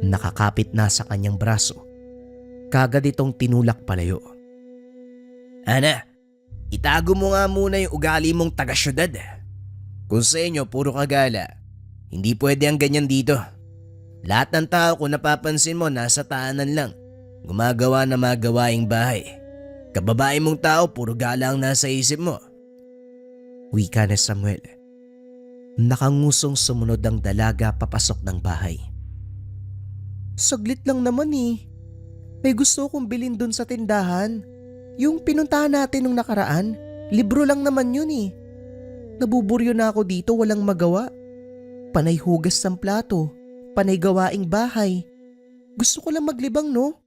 nakakapit na sa kanyang braso. Kagad itong tinulak palayo. Ana, itago mo nga muna yung ugali mong taga-syudad. Kung sa inyo puro kagala, hindi pwede ang ganyan dito. Lahat ng tao kung napapansin mo nasa taanan lang, gumagawa na mga gawaing bahay. Kababae mong tao puro gala ang nasa isip mo. Wika ni Samuel. Nakangusong sumunod ang dalaga papasok ng bahay. Saglit lang naman eh. May gusto kong bilhin dun sa tindahan. Yung pinuntahan natin nung nakaraan, libro lang naman yun eh. Nabuburyo na ako dito, walang magawa. Panay hugas ng plato, panay gawaing bahay. Gusto ko lang maglibang no?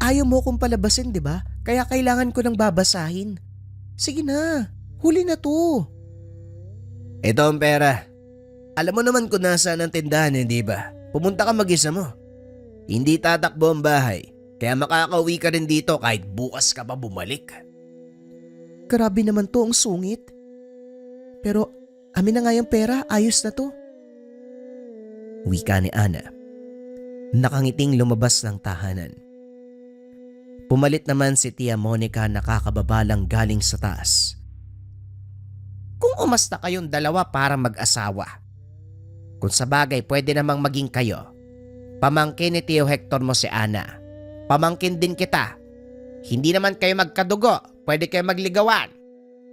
Ayaw mo kong palabasin, di ba? Kaya kailangan ko nang babasahin. Sige na, huli na to. Ito ang pera. Alam mo naman kung nasaan ang tindahan, hindi ba? Pumunta ka mag-isa mo. Hindi tatakbo ang bahay, kaya makakauwi ka rin dito kahit bukas ka pa bumalik. Grabe naman to, ang sungit. Pero amin na nga yung pera, ayos na to. Wika ni Ana. Nakangiting lumabas ng tahanan. Pumalit naman si Tia Monica na kakababalang galing sa taas. Kung umasta kayong dalawa para mag-asawa. Kung sa bagay pwede namang maging kayo. Pamangkin ni Tio Hector mo si Ana. Pamangkin din kita. Hindi naman kayo magkadugo, pwede kayo magligawan.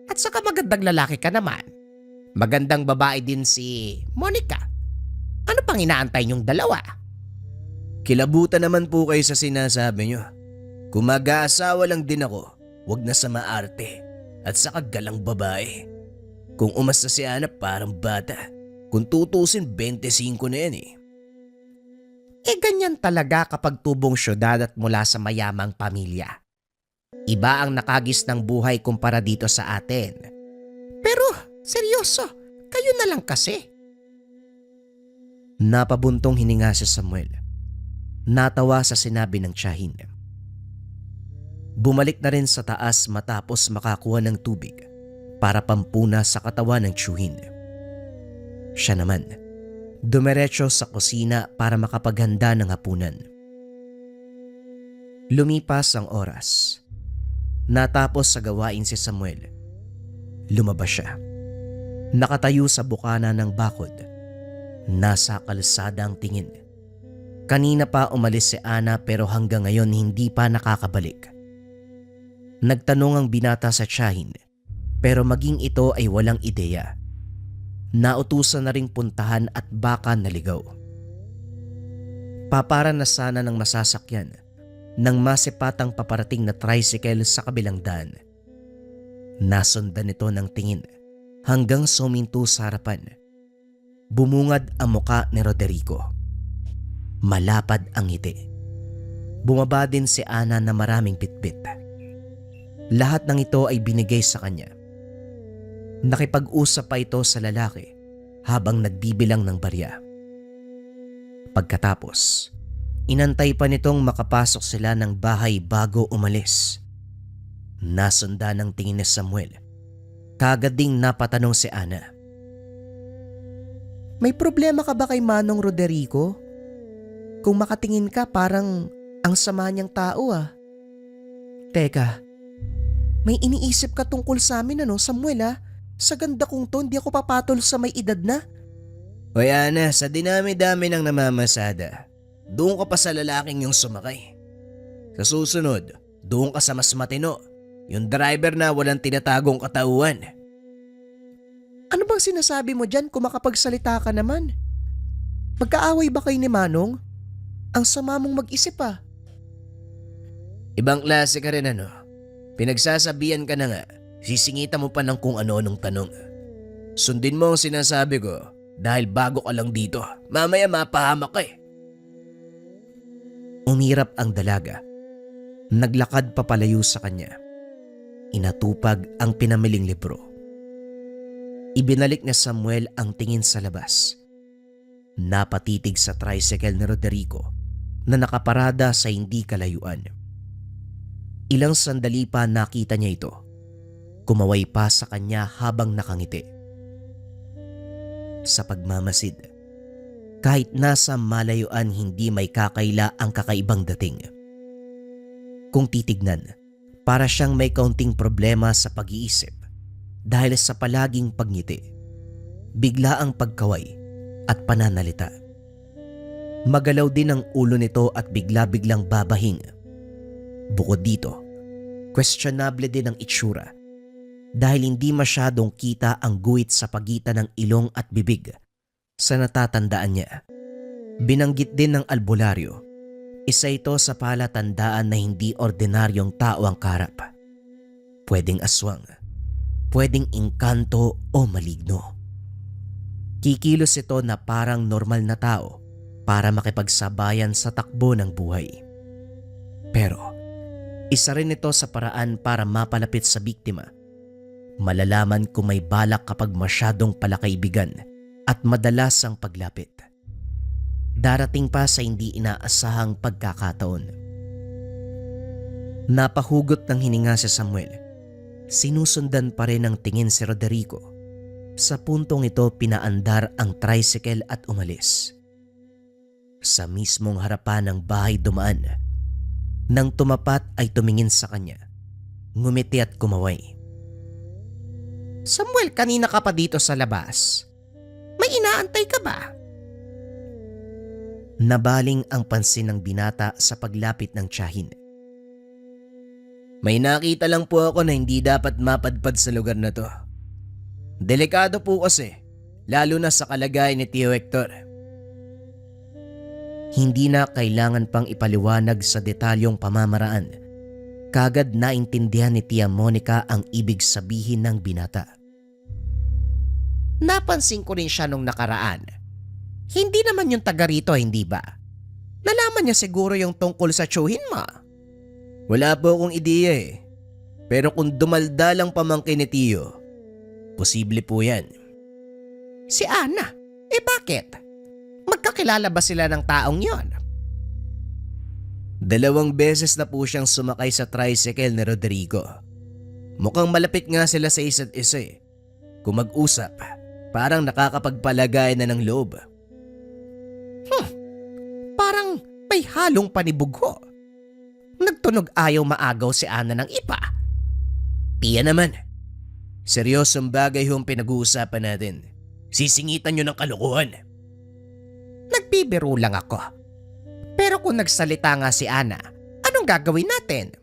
At saka magandang lalaki ka naman. Magandang babae din si Monica. Ano pang inaantay niyong dalawa? Kilabutan naman po kayo sa sinasabi nyo. Kung mag-aasawa lang din ako, wag na sa maarte at sa kagalang babae. Kung umasta si Ana parang bata. Kung tutusin 25 na yan eh. Ganyan talaga kapag tubong syudad at mula sa mayamang pamilya. Iba ang nakagis ng buhay kumpara dito sa atin. Pero seryoso, kayo na lang kasi. Napabuntong hininga si Samuel. Natawa sa sinabi ng tiyahin. Bumalik na rin sa taas matapos makakuha ng tubig para pampuna sa katawan ng tiyuhin. Siya naman, dumiretso sa kusina para makapaghanda ng hapunan. Lumipas ang oras. Natapos sa gawain si Samuel. Lumabas siya. Nakatayo sa bukana ng bakod. Nasa kalsada ang tingin. Kanina pa umalis si Ana pero hanggang ngayon hindi pa nakakabalik. Nagtanong ang binata sa tiyahin pero maging ito ay walang ideya. Nautusan na ring puntahan at baka naligaw. Papara na sana ng masasakyan nang masipatang paparating na tricycle sa kabilang daan. Nasundan nito ng tingin hanggang suminto sa harapan. Bumungad ang muka ni Roderico. Malapad ang ngiti. Bumaba din si Ana na maraming bitbit. Lahat ng ito ay binigay sa kanya. Nakipag-usap pa ito sa lalaki habang nagbibilang ng barya. Pagkatapos, inantay pa nitong makapasok sila ng bahay bago umalis. Nasundan ng tingin ni Samuel. Kagad ding napatanong si Ana. May problema ka ba kay Manong Roderico? Kung makatingin ka parang ang sama niyang tao ah. Teka, may iniisip ka tungkol sa amin Samuel ah? Sa ganda kong to, hindi ako papatol sa may edad na. Hoy Ana, sa dinami-dami ng namamasada, doon ka pa sa lalaking yung sumakay. Sa susunod, doon ka sa mas matino, yung driver na walang tinatagong katauhan. Ano bang sinasabi mo dyan kung makapagsalita ka naman? Magkaaway ba kayo ni Manong? Ang sama mong mag-isip ah. Ibang klase ka rin ano. Pinagsasabihan ka na nga, sisingita mo pa ng kung ano-anong tanong. Sundin mo ang sinasabi ko dahil bago ka lang dito. Mamaya mapahamak ka eh. Umirap ang dalaga. Naglakad papalayo sa kanya. Inatupag ang pinamiling libro. Ibinalik ni Samuel ang tingin sa labas. Napatitig sa tricycle ni Roderico na nakaparada sa hindi kalayuan. Ilang sandali pa nakita niya ito. Kumaway pa sa kanya habang nakangiti. Sa pagmamasid, kahit nasa malayuan hindi may kakaila ang kakaibang dating. Kung titignan, para siyang may kaunting problema sa pag-iisip dahil sa palaging pagngiti, bigla ang pagkaway at pananalita. Magalaw din ang ulo nito at bigla-biglang babahing. Bukod dito, questionable din ang itsura dahil hindi masyadong kita ang guhit sa pagitan ng ilong at bibig. Sa natatandaan niya, binanggit din ng albularyo, isa ito sa palatandaan na hindi ordinaryong tao ang karap. Pwedeng aswang, pwedeng engkanto o maligno. Kikilos ito na parang normal na tao para makipagsabayan sa takbo ng buhay. Pero isa rin ito sa paraan para mapalapit sa biktima. Malalaman kung may balak kapag masyadong palakaibigan at madalas ang paglapit. Darating pa sa hindi inaasahang pagkakataon. Napahugot ng hininga si Samuel Sinusundan pa rin ng tingin si Roderico. Sa puntong ito pinaandar ang tricycle at umalis. Sa mismong harapan ng bahay dumaan. Nang tumapat ay tumingin sa kanya. Ngumiti at kumaway. Samuel, kanina ka pa dito sa labas. May inaantay ka ba? Nabaling ang pansin ng binata sa paglapit ng tiyahin. May nakita lang po ako na hindi dapat mapadpad sa lugar na to. Delikado po kasi, lalo na sa kalagayan ni Tio Hector. Hindi na kailangan pang ipaliwanag sa detalyong pamamaraan. Kagad naintindihan ni Tia Monica ang ibig sabihin ng binata. Napansin ko rin siya nung nakaraan. Hindi naman yung taga rito, hindi ba? Nalaman niya siguro yung tungkol sa tsuhin mo. Wala po akong ideya eh. Pero kung dumaldalang pamangkin ni Tio, posible po yan. Si Ana, bakit? Magkakilala ba sila ng taong yon? 2 beses na po siyang sumakay sa tricycle ni Roderico. Mukhang malapit nga sila sa isa't isa eh. Kung mag-usap, parang nakakapagpalagay na ng loob. Parang may halong panibugho. Nagtunog ayaw maagaw si Ana ng iba. Tiya naman. Seryosong bagay yung pinag-uusapan natin. Sisingitan nyo ng kalokohan. Nagbibiro lang ako. Pero kung nagsalita nga si Ana, anong gagawin natin?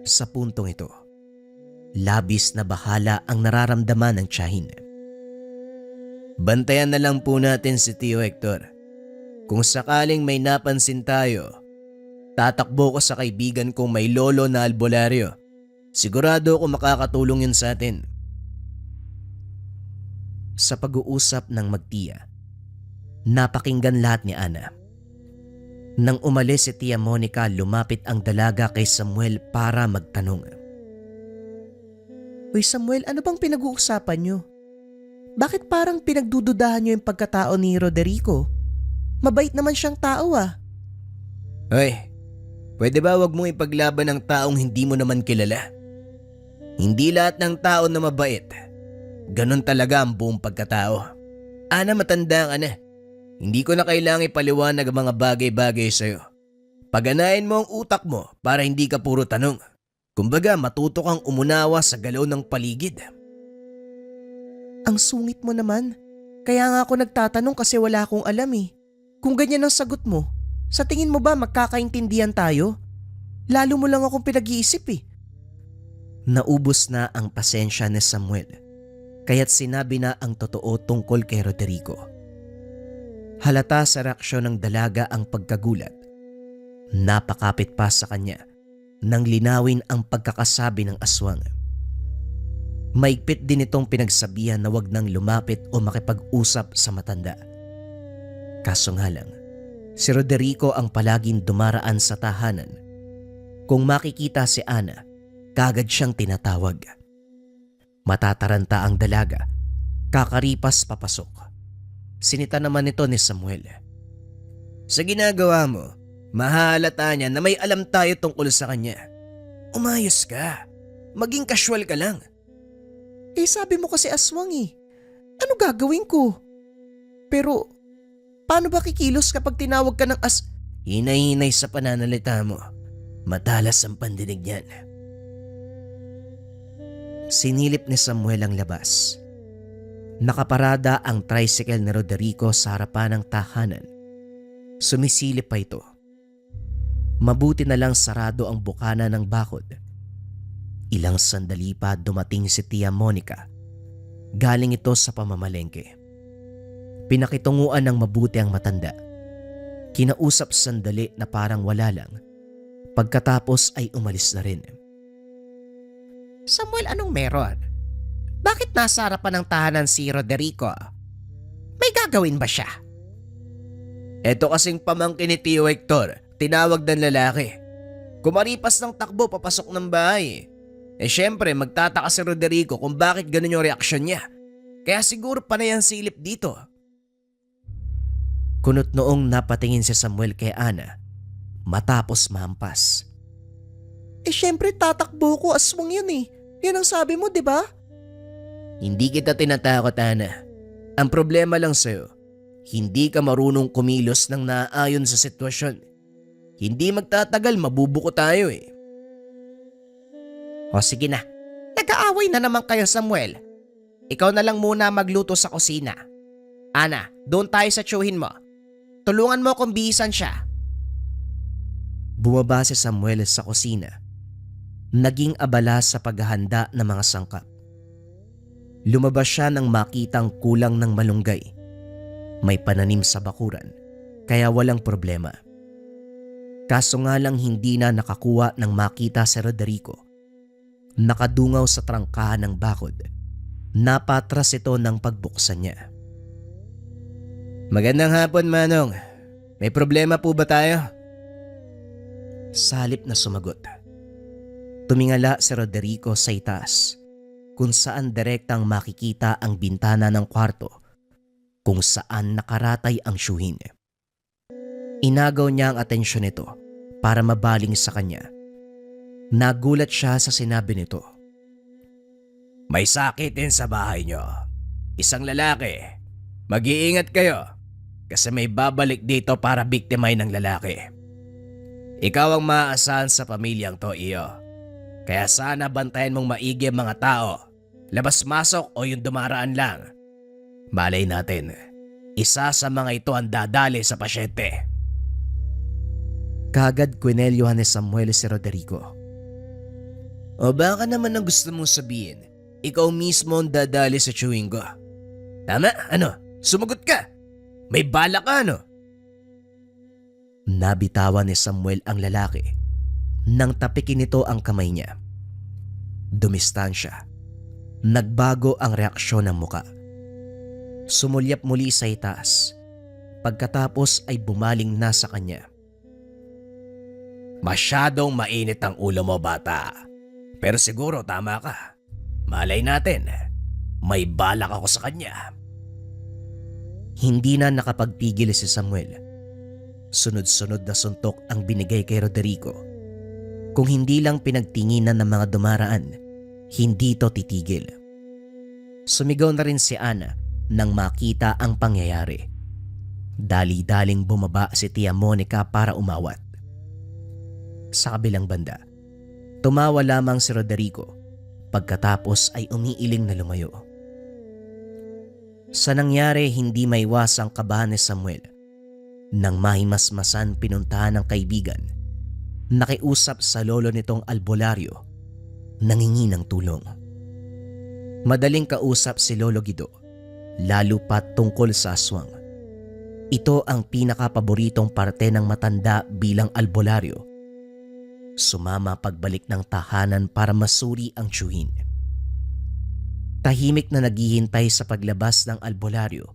Sa puntong ito, labis na bahala ang nararamdaman ng tiyahin. Bantayan na lang po natin si Tio Hector. Kung sakaling may napansin tayo, tatakbo ko sa kaibigan kong may lolo na albularyo. Sigurado ako makakatulong yun sa atin. Sa pag-uusap ng magtiya, napakinggan lahat ni Ana. Nang umalis si Tia Monica, lumapit ang dalaga kay Samuel para magtanong. Uy Samuel, ano bang pinag-uusapan nyo? Bakit parang pinagdududahan nyo yung pagkatao ni Roderico? Mabait naman siyang tao ah. Hoy, pwede ba wag mong ipaglaban ng taong hindi mo naman kilala? Hindi lahat ng tao na mabait. Ganon talaga ang buong pagkatao. Ana, matanda ka na. Hindi ko na kailangang ipaliwanag ang mga bagay-bagay sa'yo. Paganahin mo ang utak mo para hindi ka puro tanong. Kumbaga matuto kang umunawa sa galaw ng paligid. Ang sungit mo naman. Kaya nga ako nagtatanong kasi wala akong alam eh. Kung ganyan ang sagot mo, sa tingin mo ba magkakaintindihan tayo? Lalo mo lang akong pinag-iisip eh. Naubos na ang pasensya ni Samuel, kaya't sinabi na ang totoo tungkol kay Roderico. Halata sa reaksyon ng dalaga ang pagkagulat. Napakapit pa sa kanya nang linawin ang pagkakasabi ng aswang. Maigpit din itong pinagsabihan na wag nang lumapit o makipag-usap sa matanda. Kaso nga lang, si Roderico ang palaging dumaraan sa tahanan. Kung makikita si Ana, kagad siyang tinatawag. Matataranta ang dalaga, kakaripas papasok. Sinita naman ito ni Samuel. Sa ginagawa mo, mahalata niya na may alam tayo tungkol sa kanya. Umayos ka. Maging casual ka lang. Sabi mo kasi aswang eh. Ano gagawin ko? Pero, paano ba kikilos kapag tinawag ka ng Hinay-hinay sa pananalita mo. Matalas ang pandinig niyan. Sinilip ni Samuel ang labas. Nakaparada ang tricycle ni Roderico sa harapan ng tahanan. Sumisilip pa ito. Mabuti na lang sarado ang bukana ng bakod. Ilang sandali pa dumating si Tia Monica. Galing ito sa pamamalengke. Pinakitunguan ng mabuti ang matanda. Kinausap sandali na parang wala lang. Pagkatapos ay umalis na rin. Samuel, anong meron? Bakit nasa harapan ng tahanan si Roderico? May gagawin ba siya? Eto kasing pamangkin ni Tio Hector, tinawag ng lalaki. Kumaripas ng takbo papasok ng bahay. Syempre magtataka si Roderico kung bakit ganun yung reaksyon niya. Kaya siguro panay ang silip dito. Kunot noong napatingin si Samuel kay Ana matapos mahampas. Syempre tatakbo ko, aswang yun eh. Yan ang sabi mo, di ba? Hindi kita tinatakot, Ana. Ang problema lang sa'yo, hindi ka marunong kumilos ng naaayon sa sitwasyon. Hindi magtatagal, mabubuko tayo eh. O sige na, nag-aaway na naman kayo, Samuel. Ikaw na lang muna magluto sa kusina. Ana, doon tayo sa tiyuhin mo. Tulungan mo kung bihisan siya. Bumaba si Samuel sa kusina. Naging abala sa paghahanda ng mga sangkap. Lumabas siya nang makitang kulang ng malunggay. May pananim sa bakuran, kaya walang problema. Kaso nga lang hindi na nakakuha ng makita si Roderico. Nakadungaw sa trangkahan ng bakod. Napatras ito ng pagbuksan niya. Magandang hapon, Manong. May problema po ba tayo? Salip na sumagot. Tumingala si Roderico sa itaas, kung saan direktang makikita ang bintana ng kwarto, kung saan nakaratay ang syuhin. Inagaw niya ang atensyon nito para mabaling sa kanya. Nagulat siya sa sinabi nito. May sakit din sa bahay nyo. Isang lalaki. Mag-iingat kayo kasi may babalik dito para biktimahin ng lalaki. Ikaw ang maaasahan sa pamilyang to, iyo. Kaya sana bantayan mong maigi ang mga tao. Labas-masok o yung dumaraan lang. Malay natin, isa sa mga ito ang dadali sa pasyente. Kagad kwinelyohan ni Samuel si Roderico. O baka naman ang gusto mong sabihin, ikaw mismo ang dadali sa chewing ko. Tama? Ano? Sumagot ka? May bala ka, ano? Nabitawan ni Samuel ang lalaki nang tapikin nito ang kamay niya. Dumistansya. Nagbago ang reaksyon ng muka. Sumulyap muli sa itaas. Pagkatapos ay bumaling na sa kanya. Masyadong mainit ang ulo mo, bata. Pero siguro tama ka. Malay natin, may balak ako sa kanya. Hindi na nakapagpigil si Samuel. Sunod-sunod na suntok ang binigay kay Roderico. Kung hindi lang pinagtinginan ng mga dumaraan, hindi to titigil. Sumigaw na rin si Ana nang makita ang pangyayari. Dali-daling bumaba si Tia Monica para umawat. Sa kabilang banda, tumawa lamang si Roderico pagkatapos ay umiiling na lumayo. Sa nangyari, hindi maiwasang kabahan ni Samuel. Nang mahimasmasan pinuntahan ng kaibigan, nakiusap sa lolo nitong albularyo, nangingi ng tulong. Madaling kausap si Lolo Guido, lalo pat tungkol sa aswang. Ito ang pinakapaboritong parte ng matanda bilang albularyo. Sumama pagbalik ng tahanan para masuri ang tiyuhin. Tahimik na naghihintay sa paglabas ng albularyo.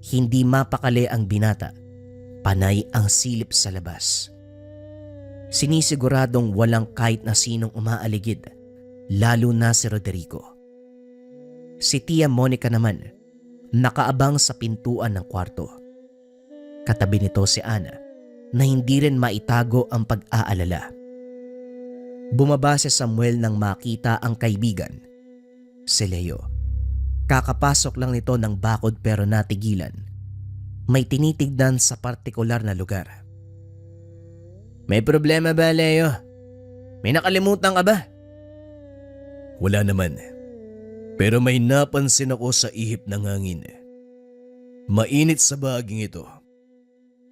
Hindi mapakali ang binata, panay ang silip sa labas. Sinisiguradong walang kahit na sinong umaaligid, lalo na si Roderico. Si Tia Monica naman, nakaabang sa pintuan ng kwarto. Katabi nito si Ana, na hindi rin maitago ang pag-aalala. Bumaba si Samuel nang makita ang kaibigan, si Leo. Kakapasok lang nito ng bakod pero natigilan. May tinitignan sa partikular na lugar. May problema ba, Leo? May nakalimutan ka ba? Wala naman. Pero may napansin ako sa ihip ng hangin. Mainit sa bahaging ito.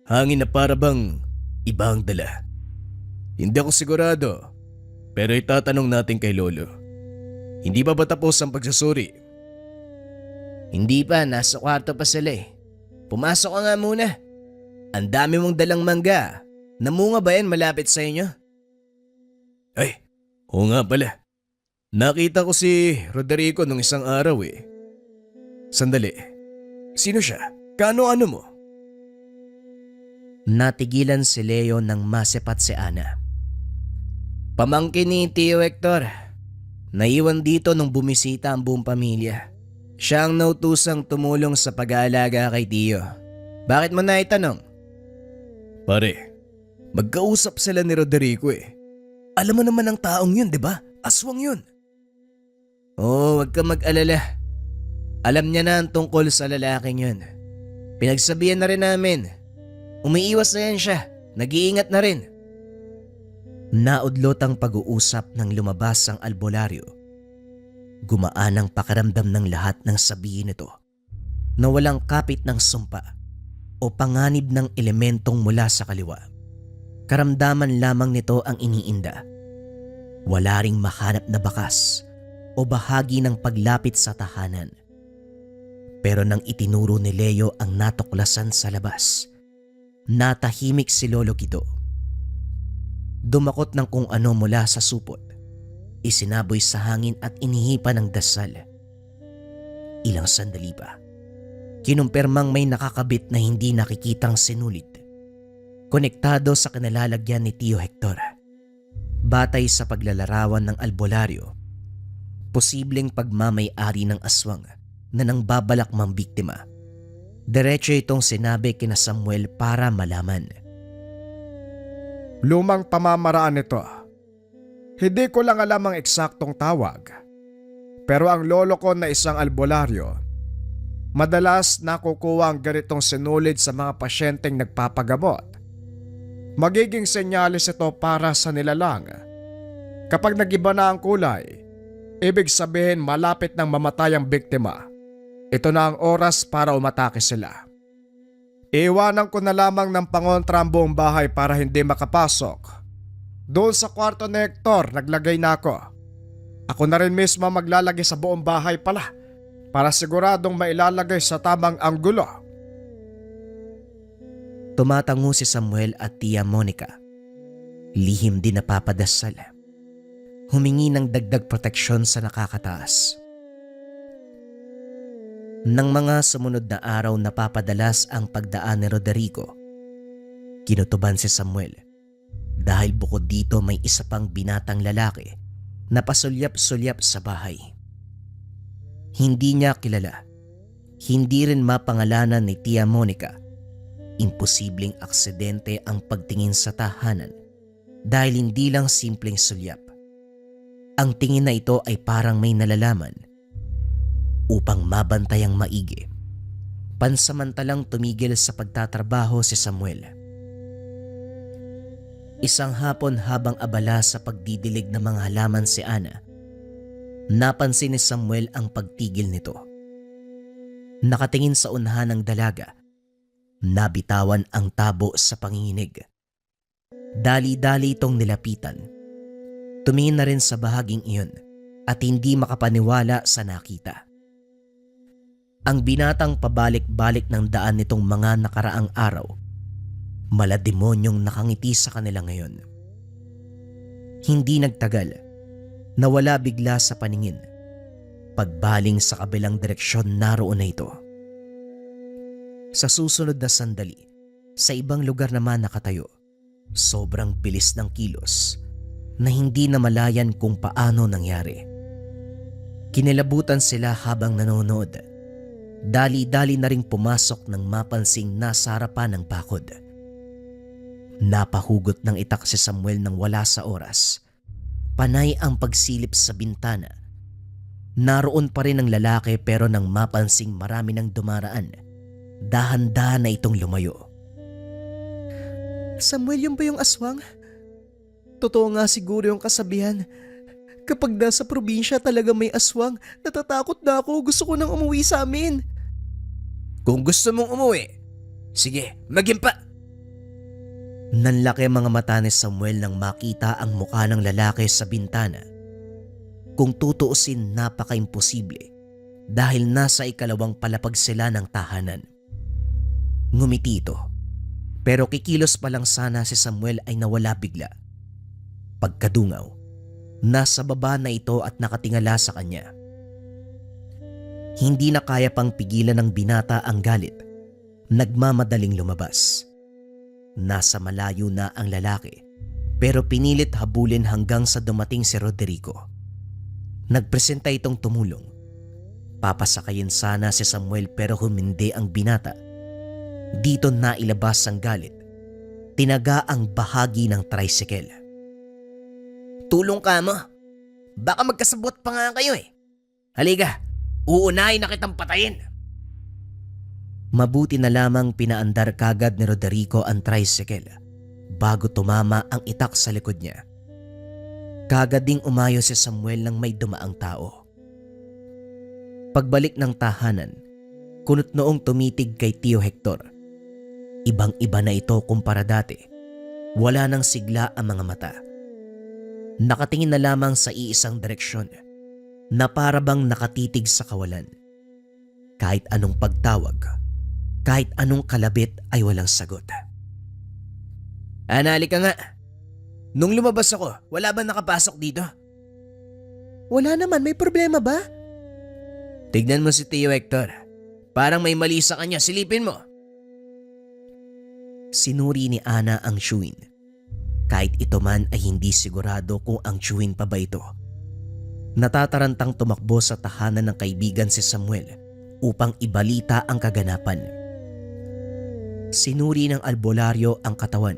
Hangin na para bang iba ang dala. Hindi ako sigurado, pero itatanong natin kay Lolo. Hindi ba tapos ang pagsusuri? Hindi pa, nasa kwarto pa sila eh. Pumasok ka nga muna. Ang dami mong dalang mangga. Namunga ba yan malapit sa inyo? Ay, oo nga pala. Nakita ko si Roderico nung isang araw eh. Sandali, sino siya? Kaano-ano mo? Natigilan si Leo nang masepat si Ana. Pamangkin ni Tio Hector. Naiwan dito nung bumisita ang buong pamilya. Siya ang nautusang tumulong sa pag-aalaga kay Tio. Bakit mo naitanong? Pare, magkausap sila ni Roderico eh. Alam mo naman ang taong yun, di ba? Aswang yun. Oo, huwag ka mag-alala. Alam niya na ang tungkol sa lalaking yun. Pinagsabihan na rin namin. Umiiwas na yan siya. Nag-iingat na rin. Naudlot ang pag-uusap nang lumabas ang albularyo. Gumaan ang pakiramdam ng lahat ng sabihin nito na walang kapit ng sumpa o panganib ng elementong mula sa kaliwa. Karamdaman lamang nito ang iniinda. Wala ring mahanap na bakas o bahagi ng paglapit sa tahanan. Pero nang itinuro ni Leo ang natuklasan sa labas, natahimik si Lolo Guido. Dumakot ng kung ano mula sa supot, isinaboy sa hangin at inihipan ng dasal. Ilang sandali pa, kinumpirmang may nakakabit na hindi nakikitang sinulid, konektado sa kinalalagyan ni Tio Hector. Batay sa paglalarawan ng albularyo, posibleng pagmamay-ari ng aswang na nang babalak mang biktima. Diretso itong sinabi kina Samuel para malaman. Lumang pamamaraan nito. Hindi ko lang alam ang eksaktong tawag. Pero ang lolo ko na isang albularyo, madalas nakukuha ang ganitong sinulid sa mga pasyenteng nagpapagamot. Magiging senyalis ito para sa nilalang. Kapag nagiba na ang kulay, ibig sabihin malapit nang mamatay ang biktima. Ito na ang oras para umatake sila. Iwanan ko na lamang ng pangontra ang buong bahay para hindi makapasok. Doon sa kwarto ni Hector, naglagay na ako. Ako na rin mismo maglalagay sa buong bahay pala para siguradong mailalagay sa tamang anggulo. Tumatango si Samuel at Tia Monica. Lihim din napapadasal. Humingi ng dagdag proteksyon sa nakakataas. Nang mga sumunod na araw napapadalas ang pagdaan ni Roderico, kinutuban si Samuel dahil bukod dito may isa pang binatang lalaki na pasulyap-sulyap sa bahay. Hindi niya kilala, hindi rin mapangalanan ni Tia Monica. Imposibleng aksidente ang pagtingin sa tahanan dahil hindi lang simpleng sulyap. Ang tingin na ito ay parang may nalalaman. Upang mabantay ang maigi, pansamantalang tumigil sa pagtatrabaho si Samuel. Isang hapon habang abala sa pagdidilig ng mga halaman si Ana, napansin ni Samuel ang pagtigil nito. Nakatingin sa unahan ng dalaga, nabitawan ang tabo sa panginginig. Dali-dali itong nilapitan. Tumingin na rin sa bahaging iyon at hindi makapaniwala sa nakita. Ang binatang pabalik-balik ng daan nitong mga nakaraang araw, malademonyong nakangiti sa kanila ngayon. Hindi nagtagal, nawala bigla sa paningin. Pagbaling sa kabilang direksyon, naroon na ito. Sa susunod na sandali, sa ibang lugar naman nakatayo, sobrang bilis ng kilos na hindi namalayan kung paano nangyari. Kinilabutan sila habang nanonood. Dali-dali na ring pumasok nang mapansing nasa harapan ng bakod. Napahugot ng itak si Samuel nang wala sa oras. Panay ang pagsilip sa bintana. Naroon pa rin ang lalaki pero nang mapansing marami nang dumaraan, dahan-dahan na itong lumayo. Samuel, yun ba yung aswang? Totoo nga siguro yung kasabihan. Kapag nasa probinsya talaga may aswang, natatakot na ako. Gusto ko nang umuwi sa amin. Kung gusto mong umuwi, sige, magimpa. Nanlaki ang mga mata ni Samuel nang makita ang mukha ng lalaki sa bintana. Kung tutuusin, napaka-imposible dahil nasa ikalawang palapag sila ng tahanan. Ngumiti ito, pero kikilos pa lang sana si Samuel ay nawala bigla. Pagkadungaw, nasa baba na ito at nakatingala sa kanya. Hindi na kaya pang pigilan ng binata ang galit. Nagmamadaling lumabas. Nasa malayo na ang lalaki pero pinilit habulin hanggang sa dumating si Roderico. Nagpresenta itong tumulong. Papasakayin sana si Samuel pero humindi ang binata. Dito nailabas ang galit. Tinaga ang bahagi ng tricycle. Tulong ka mo. Baka magkasabot pa nga kayo eh. Halika, uunahin na kitang patayin. Mabuti na lamang pinaandar kagad ni Roderico ang tricycle bago tumama ang itak sa likod niya. Kagad ding umayo si Samuel nang may dumaang tao. Pagbalik ng tahanan, kunot noong tumitig kay Tio Hector. Ibang-iba na ito kumpara dati. Wala nang sigla ang mga mata. Nakatingin na lamang sa iisang direksyon na para bang nakatitig sa kawalan. Kahit anong pagtawag, kahit anong kalabit ay walang sagot. Anali ka nga. Nung lumabas ako, wala ba nakapasok dito? Wala naman, may problema ba? Tignan mo si Tio Hector. Parang may mali sa kanya, silipin mo. Sinuri ni Ana ang chewin. Kahit ito man ay hindi sigurado kung ang chewin pa ba ito. Natatarantang tumakbo sa tahanan ng kaibigan si Samuel upang ibalita ang kaganapan. Sinuri ng albularyo ang katawan.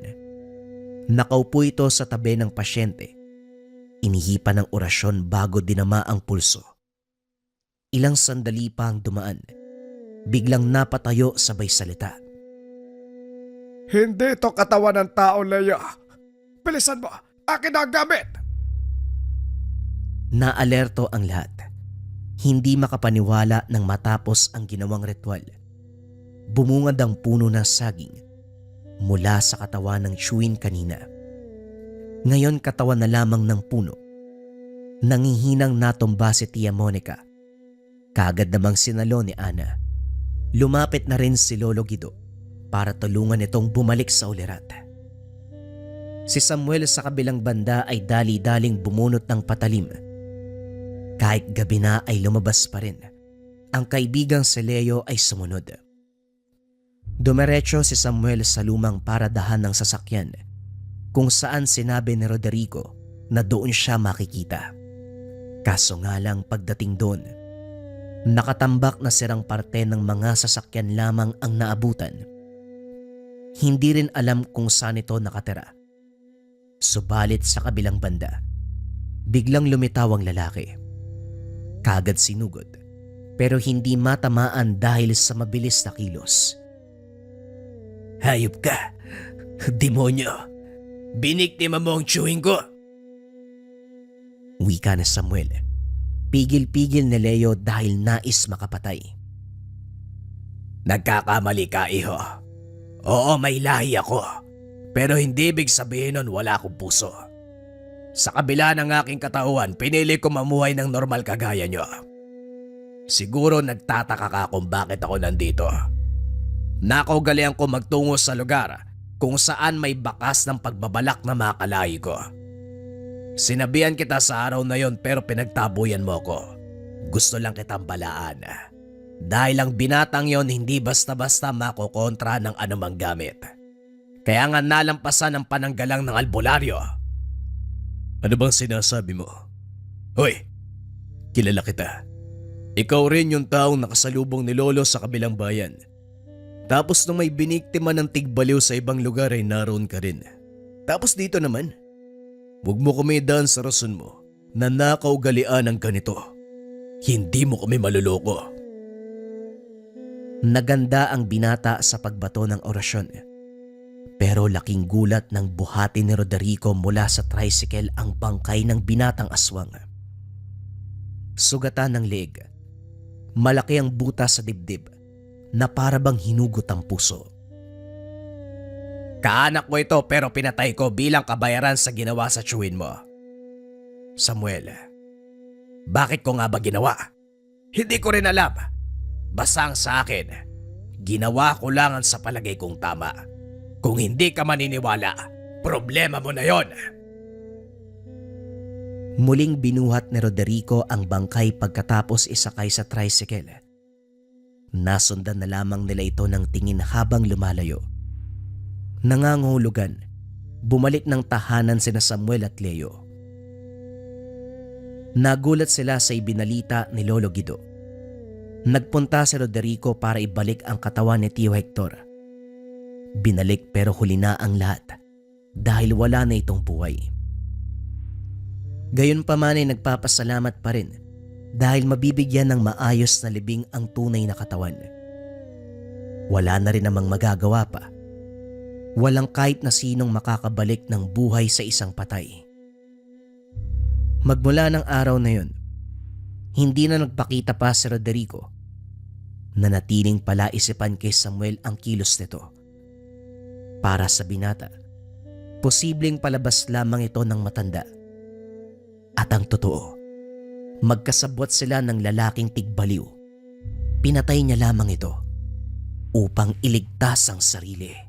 Nakaupo ito sa tabi ng pasyente. Inihipan ng orasyon bago dinama ang pulso. Ilang sandali pa ang dumaan. Biglang napatayo sabay salita. Hindi ito katawan ng tao, Leia. Bilisan mo, akin ang gamit. Naalerto ang lahat. Hindi makapaniwala nang matapos ang ginawang ritual. Bumungad ang puno ng saging mula sa katawan ng chewin kanina. Ngayon katawan na lamang ng puno. Nangihinang natumba si Tia Monica. Kaagad namang sinalo ni Ana. Lumapit na rin si Lolo Guido para tulungan itong bumalik sa ulirat. Si Samuel sa kabilang banda ay dali-daling bumunot ng patalim. Kahit gabi na ay lumabas pa rin. Ang kaibigang si Leo ay sumunod. Dumiretso si Samuel sa lumang paradahan ng sasakyan kung saan sinabi ni Roderico na doon siya makikita. Kaso nga lang pagdating doon, nakatambak na sirang parte ng mga sasakyan lamang ang naabutan. Hindi rin alam kung saan ito nakatira. Subalit sa kabilang banda, biglang lumitaw ang lalaki. Kagad sinugod, pero hindi matamaan dahil sa mabilis na kilos. Hayop ka. Demonyo. Biniktima mo ang chewing ko. Wika na Samuel. Pigil-pigil ni Leo dahil nais makapatay. Nagkakamali ka, iho. Oo, may lahi ako. Pero hindi ibig sabihin nun wala akong puso. Sa kabila ng aking katauhan, pinili ko mamuhay ng normal kagaya nyo. Siguro nagtataka ka kung bakit ako nandito. Nakaugalian ko magtungo sa lugar kung saan may bakas ng pagbabalak na makalahi ko. Sinabihan kita sa araw na yon pero pinagtabuyan mo ko. Gusto lang kitang balaan. Dahil ang binatang yon hindi basta-basta makokontra ng anumang gamit. Kaya nga nalampasan ang pananggalang ng albularyo. Ano bang sinasabi mo? Hoy, kilala kita. Ikaw rin yung taong nakasalubong ni Lolo sa kabilang bayan. Tapos nung may biniktima ng tigbaliw sa ibang lugar ay naroon ka rin. Tapos dito naman, huwag mo kami daan sa rason mo na nakaugalian ng ganito. Hindi mo kami maluloko. Naganda ang binata sa pagbato ng orasyon. Pero laking gulat ng buhati ni Roderico mula sa tricycle ang bangkay ng binatang aswang. Sugatan ng leeg. Malaki ang buta sa dibdib na para bang hinugot ang puso. Kaanak mo ito pero pinatay ko bilang kabayaran sa ginawa sa chewin mo. Samuel, bakit ko nga ba ginawa? Hindi ko rin alam. Basta ang sa akin, ginawa ko lang ang sa palagay kong tama. Kung hindi ka maniniwala, problema mo na yon. Muling binuhat ni Roderico ang bangkay pagkatapos isakay sa tricycle. Nasundan na lamang nila ito ng tingin habang lumalayo. Nangangahulugan, bumalik ng tahanan sina Samuel at Leo. Nagulat sila sa ibinalita ni Lolo Guido. Nagpunta si Roderico para ibalik ang katawan ni Tio Hector. Binalik pero huli na ang lahat dahil wala na itong buhay. Gayunpaman ay nagpapasalamat pa rin dahil mabibigyan ng maayos na libing ang tunay na katawan. Wala na rin namang magagawa pa. Walang kahit na sinong makakabalik ng buhay sa isang patay. Magmula ng araw na yun, hindi na nagpakita pa si Roderico. Nanatiling palaisipan kay Samuel ang kilos nito. Para sa binata, posibleng palabas lamang ito ng matanda. At ang totoo, magkasabwat sila ng lalaking tigbaliw. Pinatay niya lamang ito upang iligtas ang sarili.